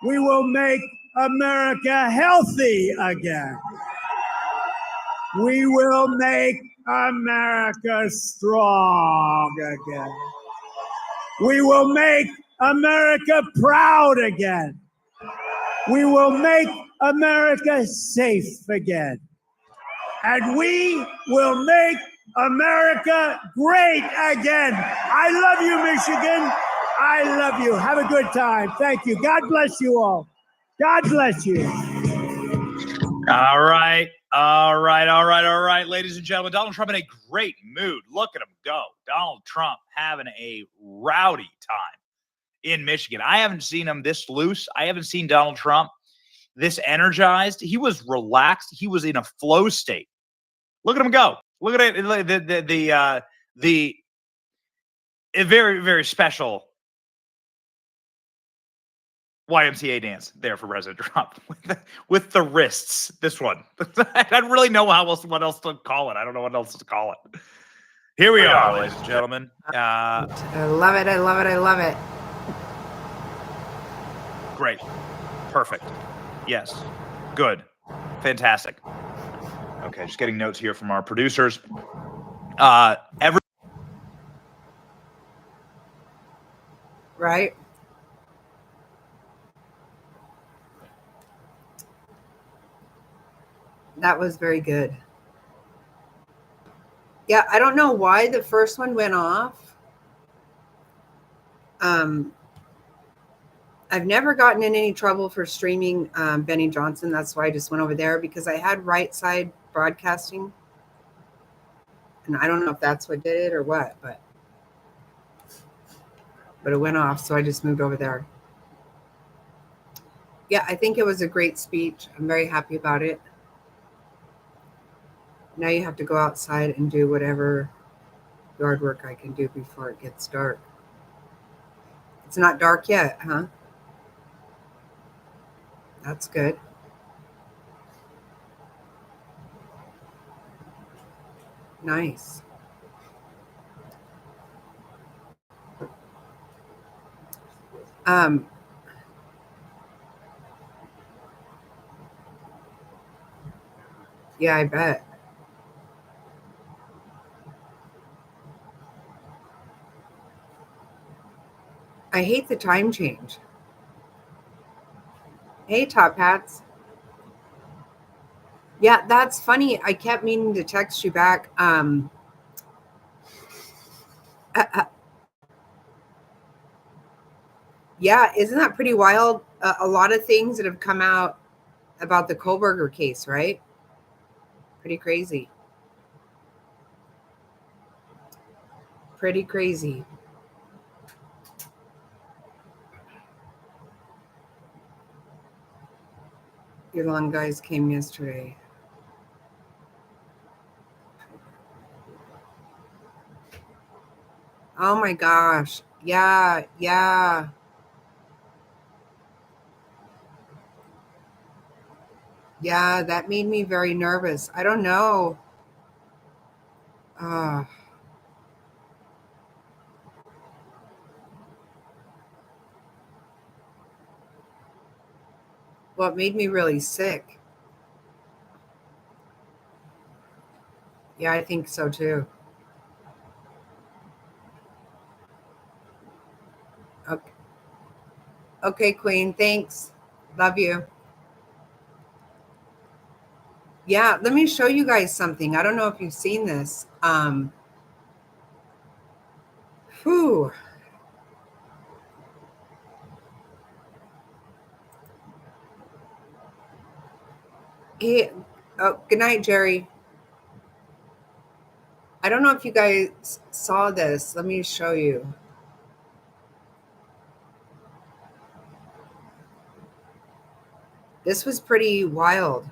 We will make America healthy again. We will make America strong again. We will make America proud again. We will make America safe again. And we will make America great again. I love you, Michigan. I love you. Have a good time. Thank you. God bless you all. God bless you. All right. All right. All right. All right. Ladies and gentlemen, Donald Trump in a great mood. Look at him go. Donald Trump having a rowdy time in Michigan. I haven't seen him this loose. I haven't seen Donald Trump this energized. He was relaxed. He was in a flow state. Look at him go. Look at it. The very, very special YMCA dance there for President Trump with the wrists. This one. I don't really know what else to call it. I don't know what else to call it. Here we are, ladies and gentlemen. I love it. I love it. I love it. Great. Perfect. Yes. Good. Fantastic. Okay, just getting notes here from our producers. Right. That was very good. Yeah, I don't know why the first one went off. I've never gotten in any trouble for streaming Benny Johnson. That's why I just went over there, because I had Right Side Broadcasting. And I don't know if that's what did it or what, but it went off, so I just moved over there. Yeah, I think it was a great speech. I'm very happy about it. Now you have to go outside and do whatever yard work I can do before it gets dark. It's not dark yet, huh? That's good. Nice. Yeah, I bet. I hate the time change. Hey, Top Hats. Yeah, that's funny. I kept meaning to text you back. Yeah, isn't that pretty wild? A lot of things that have come out about the Kohlberger case, right? Pretty crazy. Pretty crazy. Your long guys came yesterday. Oh my gosh. Yeah. Yeah, that made me very nervous. I don't know. Well, it made me really sick. Yeah, I think so too. Okay. Okay, Queen. Thanks. Love you. Yeah, let me show you guys something. I don't know if you've seen this. Whew. Hey, oh, good night, Jerry. I don't know if you guys saw this. Let me show you. This was pretty wild.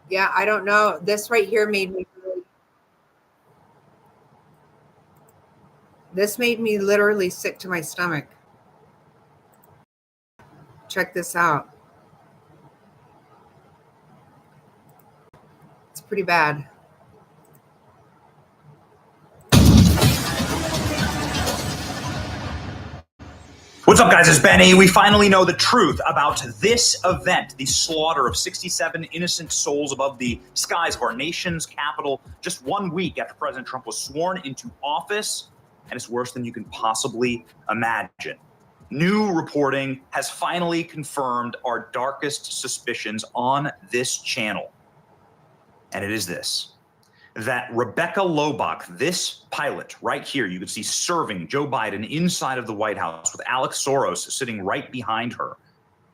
Yeah, I don't know. This right here made me literally sick to my stomach. Check this out. It's pretty bad. What's up, guys? It's Benny. We finally know the truth about this event, the slaughter of 67 innocent souls above the skies of our nation's capital, just 1 week after President Trump was sworn into office, and it's worse than you can possibly imagine. New reporting has finally confirmed our darkest suspicions on this channel, and it is this: that Rebecca Lobach, this pilot right here, you can see serving Joe Biden inside of the White House with Alex Soros sitting right behind her,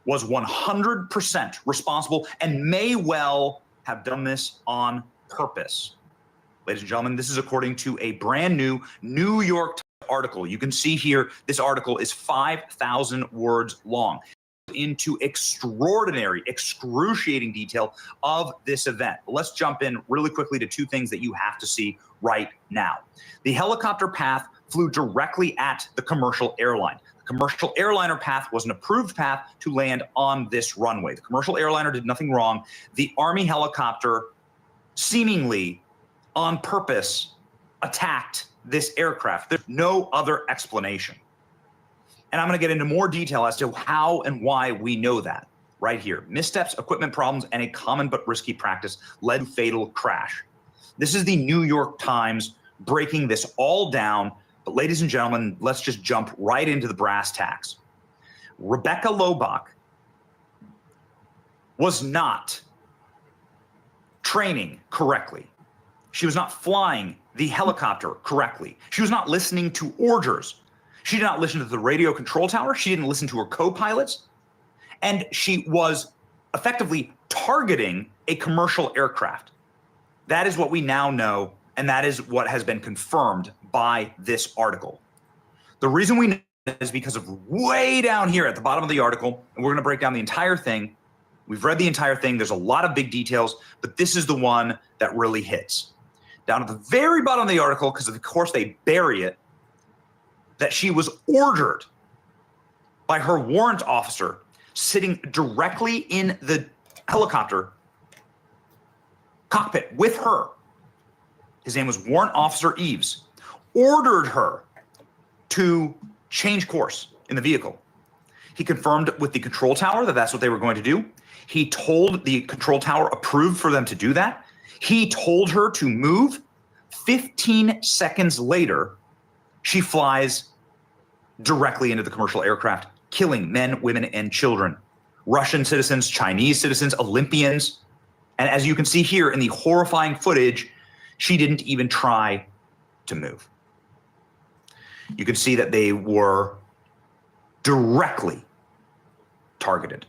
was 100% responsible and may well have done this on purpose. Ladies and gentlemen, this is according to a brand new New York Times article. You can see here, this article is 5,000 words long, into extraordinary, excruciating detail of this event. But let's jump in really quickly to two things that you have to see right now. The helicopter path flew directly at the commercial airline. The commercial airliner path was an approved path to land on this runway. The commercial airliner did nothing wrong. The Army helicopter seemingly on purpose attacked this aircraft. There's no other explanation. And I'm going to get into more detail as to how and why we know that right here. Missteps, equipment problems, and a common but risky practice led to fatal crash. This is the New York Times breaking this all down. But ladies and gentlemen, let's just jump right into the brass tacks. Rebecca Loebach was not training correctly. She was not flying the helicopter correctly. She was not listening to orders. She did not listen to the radio control tower. She didn't listen to her co-pilots. And she was effectively targeting a commercial aircraft. That is what we now know, and that is what has been confirmed by this article. The reason we know is because of way down here at the bottom of the article, and we're going to break down the entire thing. We've read the entire thing. There's a lot of big details, but this is the one that really hits. Down at the very bottom of the article, because of course they bury it, that she was ordered by her warrant officer sitting directly in the helicopter cockpit with her. His name was Warrant Officer Eves, ordered her to change course in the vehicle. He confirmed with the control tower that that's what they were going to do. He told the control tower approved for them to do that. He told her to move. 15 seconds later, she flies directly into the commercial aircraft, killing men, women, and children, Russian citizens, Chinese citizens, Olympians. And as you can see here in the horrifying footage, she didn't even try to move. You can see that they were directly targeted.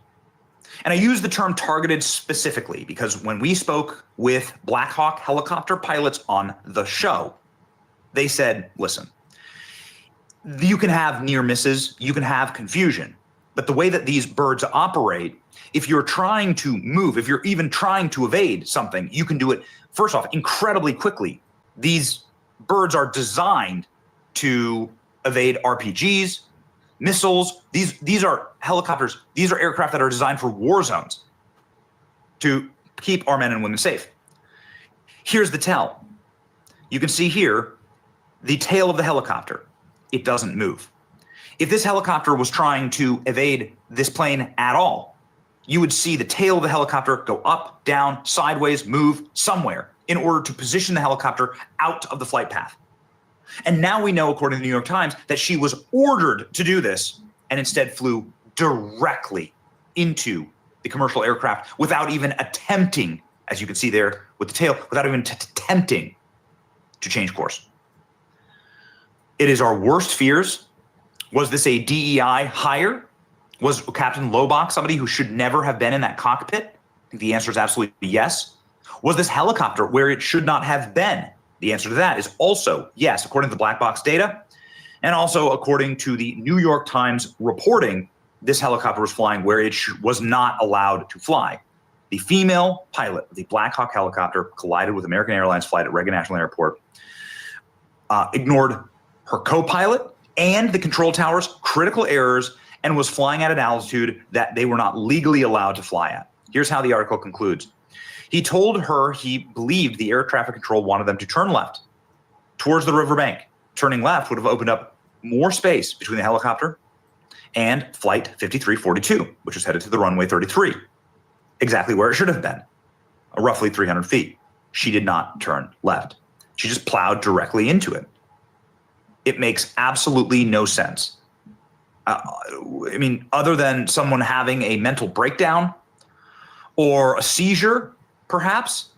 And I use the term targeted specifically because when we spoke with Black Hawk helicopter pilots on the show, they said, listen, you can have near misses, you can have confusion, but the way that these birds operate, if you're trying to move, if you're even trying to evade something, you can do it, first off, incredibly quickly. These birds are designed to evade RPGs, missiles. These are helicopters. These are aircraft that are designed for war zones to keep our men and women safe. Here's the tell. You can see here the tail of the helicopter. It doesn't move. If this helicopter was trying to evade this plane at all, you would see the tail of the helicopter go up, down, sideways, move somewhere in order to position the helicopter out of the flight path. And now we know, according to the New York Times, that she was ordered to do this and instead flew directly into the commercial aircraft without even attempting, as you can see there with the tail, without even attempting to change course. It is our worst fears. Was this a DEI hire? Was Captain Loebach somebody who should never have been in that cockpit? I think the answer is absolutely yes. Was this helicopter where it should not have been? The answer to that is also yes, according to the black box data. And also according to the New York Times reporting, this helicopter was flying where it was not allowed to fly. The female pilot of the Black Hawk helicopter collided with American Airlines flight at Reagan National Airport, ignored her co-pilot and the control tower's critical errors, and was flying at an altitude that they were not legally allowed to fly at. Here's how the article concludes. He told her he believed the air traffic control wanted them to turn left towards the riverbank. Turning left would have opened up more space between the helicopter and flight 5342, which was headed to the runway 33, exactly where it should have been, roughly 300 feet. She did not turn left. She just plowed directly into it. It makes absolutely no sense. I mean, other than someone having a mental breakdown or a seizure, perhaps,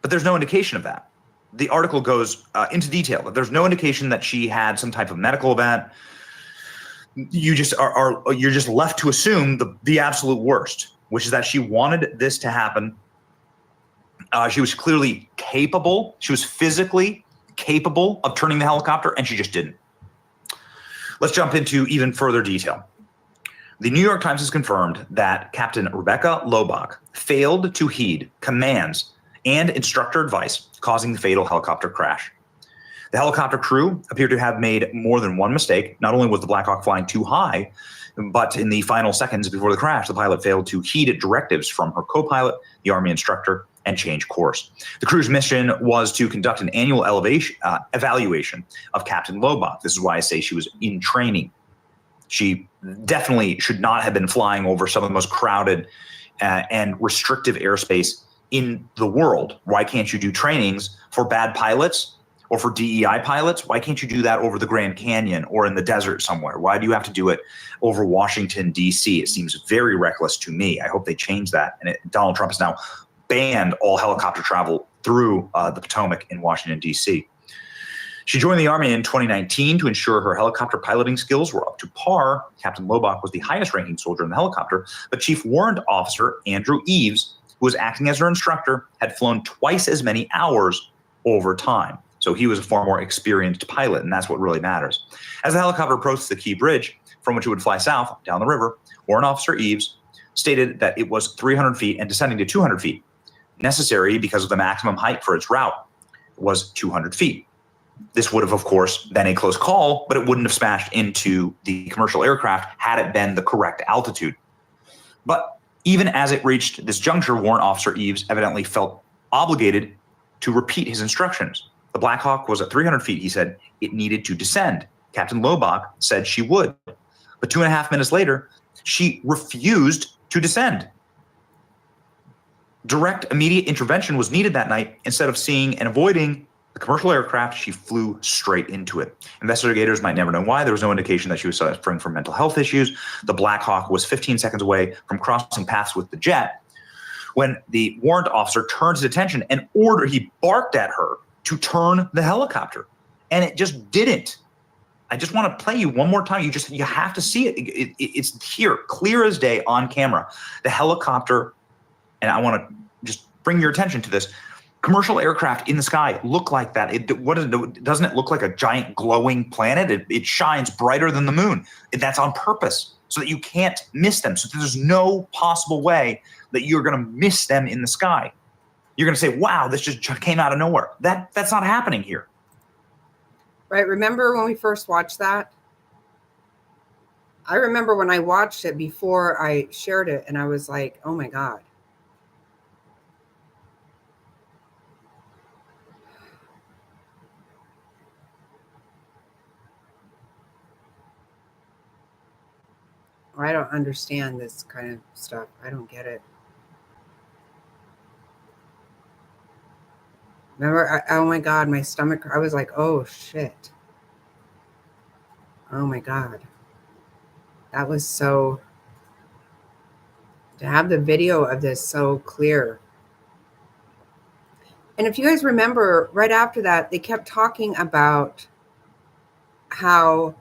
but there's no indication of that. The article goes into detail, but there's no indication that she had some type of medical event. You just you're just left to assume the absolute worst, which is that she wanted this to happen. She was clearly capable. She was physically capable of turning the helicopter, and she just didn't. Let's jump into even further detail. The New York Times has confirmed that Captain Rebecca Loebach failed to heed commands and instructor advice, causing the fatal helicopter crash. The helicopter crew appeared to have made more than one mistake. Not only was the Black Hawk flying too high, but in the final seconds before the crash, the pilot failed to heed directives from her co-pilot, the Army instructor, and change course. The crew's mission was to conduct an annual evaluation of Captain Loebach. This is why I say she was in training. She definitely should not have been flying over some of the most crowded and restrictive airspace in the world. Why can't you do trainings for bad pilots or for DEI pilots? Why can't you do that over the Grand Canyon or in the desert somewhere? Why do you have to do it over Washington, D.C.? It seems very reckless to me. I hope they change that. And Donald Trump has now banned all helicopter travel through the Potomac in Washington, D.C. She joined the Army in 2019 to ensure her helicopter piloting skills were up to par. Captain Lobach was the highest ranking soldier in the helicopter, but Chief Warrant Officer Andrew Eves, who was acting as her instructor, had flown twice as many hours over time. So he was a far more experienced pilot, and that's what really matters. As the helicopter approached the Key Bridge, from which it would fly south down the river, Warrant Officer Eves stated that it was 300 feet and descending to 200 feet. Necessary because of the maximum height for its route was 200 feet. This would have, of course, been a close call, but it wouldn't have smashed into the commercial aircraft had it been the correct altitude. But even as it reached this juncture, Warrant Officer Eves evidently felt obligated to repeat his instructions. The Black Hawk was at 300 feet. He said it needed to descend. Captain Lobach said she would. But 2.5 minutes later, she refused to descend. Direct, immediate intervention was needed that night. Instead of seeing and avoiding the commercial aircraft, she flew straight into it. Investigators might never know why. There was no indication that she was suffering from mental health issues. The Black Hawk was 15 seconds away from crossing paths with the jet when the warrant officer turned his attention and he barked at her to turn the helicopter. And it just didn't. I just want to play you one more time. You have to see it. It's here, clear as day on camera. The helicopter, and I want to just bring your attention to this. Commercial aircraft in the sky look like that. Doesn't it look like a giant glowing planet? It shines brighter than the moon. That's on purpose so that you can't miss them. So there's no possible way that you're going to miss them in the sky. You're going to say, wow, this just came out of nowhere. That's not happening here. Right. Remember when we first watched that? I remember when I watched it before I shared it, and I was like, oh my God. I don't understand this kind of stuff. I don't get it. Remember, oh my God, my stomach, I was like, oh shit. Oh my God. That was so, to have the video of this so clear. And if you guys remember, right after that, they kept talking about how,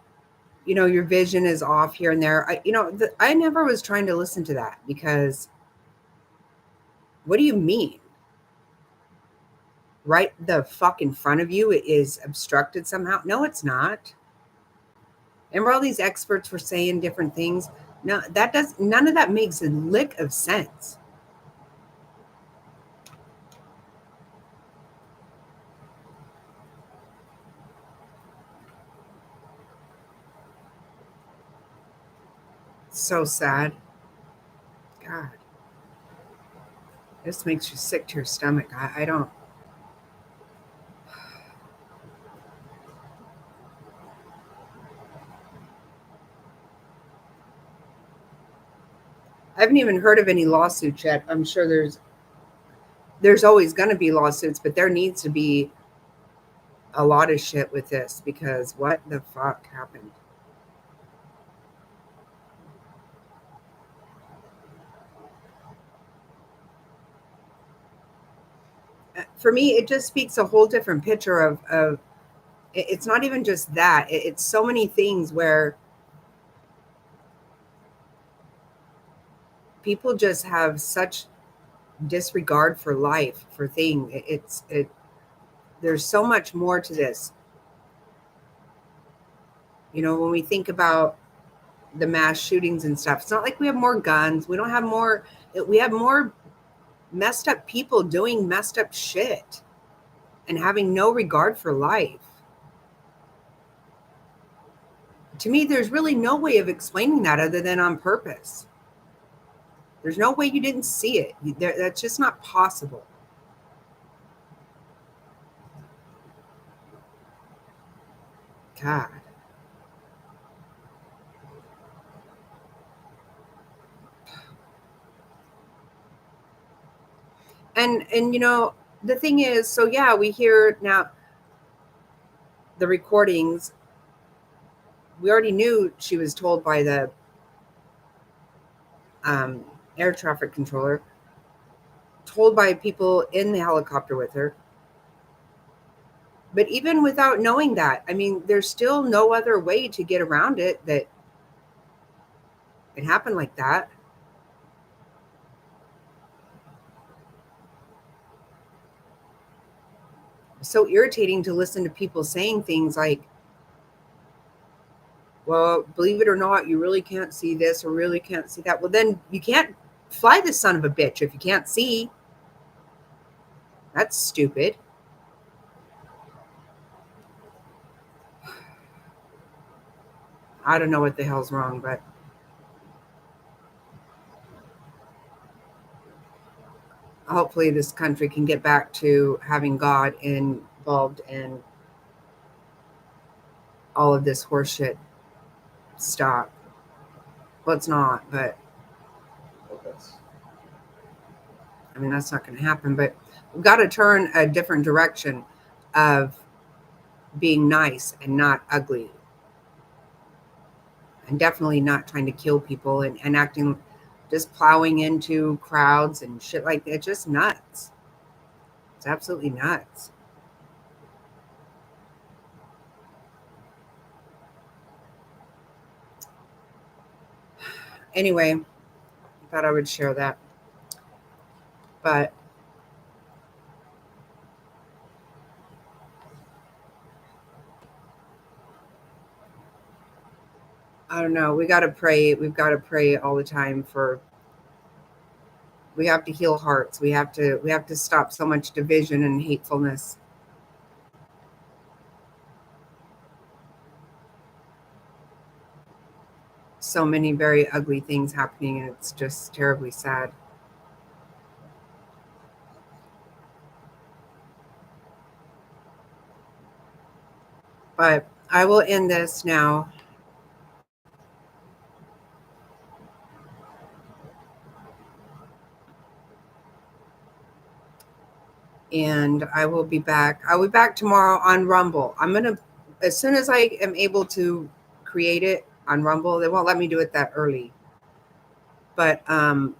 your vision is off here and there. I never was trying to listen to that because what do you mean? Right the fuck in front of you is obstructed somehow? No, it's not. Remember all these experts were saying different things? No, none of that makes a lick of sense. So sad. God. This makes you sick to your stomach. I don't. I haven't even heard of any lawsuits yet. I'm sure there's always going to be lawsuits, but there needs to be a lot of shit with this because what the fuck happened? For me, it just speaks a whole different picture of it's not even just that. It's so many things where people just have such disregard for life, for things. There's so much more to this. When we think about the mass shootings and stuff, it's not like we have more guns. We don't have more. We have more messed up people doing messed up shit and having no regard for life. To me, there's really no way of explaining that other than on purpose. There's no way you didn't see it. That's just not possible. God. And you know, the thing is, so yeah, we hear now the recordings. We already knew she was told by the air traffic controller, told by people in the helicopter with her. But even without knowing that, I mean, there's still no other way to get around it, that it happened like that. It's so irritating to listen to people saying things like, well, believe it or not, you really can't see this or really can't see that. Well, then you can't fly this son of a bitch if you can't see. That's stupid. I don't know what the hell's wrong, but hopefully this country can get back to having God involved in all of this horseshit. Stop. Well, it's not, but I mean, that's not going to happen. But we've got to turn a different direction of being nice and not ugly. And definitely not trying to kill people and acting, just plowing into crowds and shit like that. It's just nuts. It's absolutely nuts. Anyway, I thought I would share that. But I don't know. We got to pray. We've got to pray all the time for. We have to heal hearts. We have to stop so much division and hatefulness. So many very ugly things happening, and it's just terribly sad. But I will end this now. And I will be back. I'll be back tomorrow on Rumble. I'm going to, as soon as I am able to create it on Rumble, they won't let me do it that early. But I'll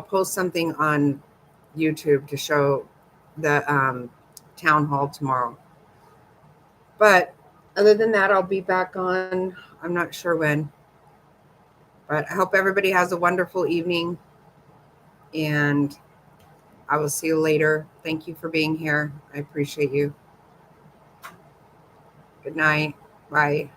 post something on YouTube to show the town hall tomorrow. But other than that, I'll be back on, I'm not sure when. But I hope everybody has a wonderful evening. And I will see you later. Thank you for being here. I appreciate you. Good night. Bye.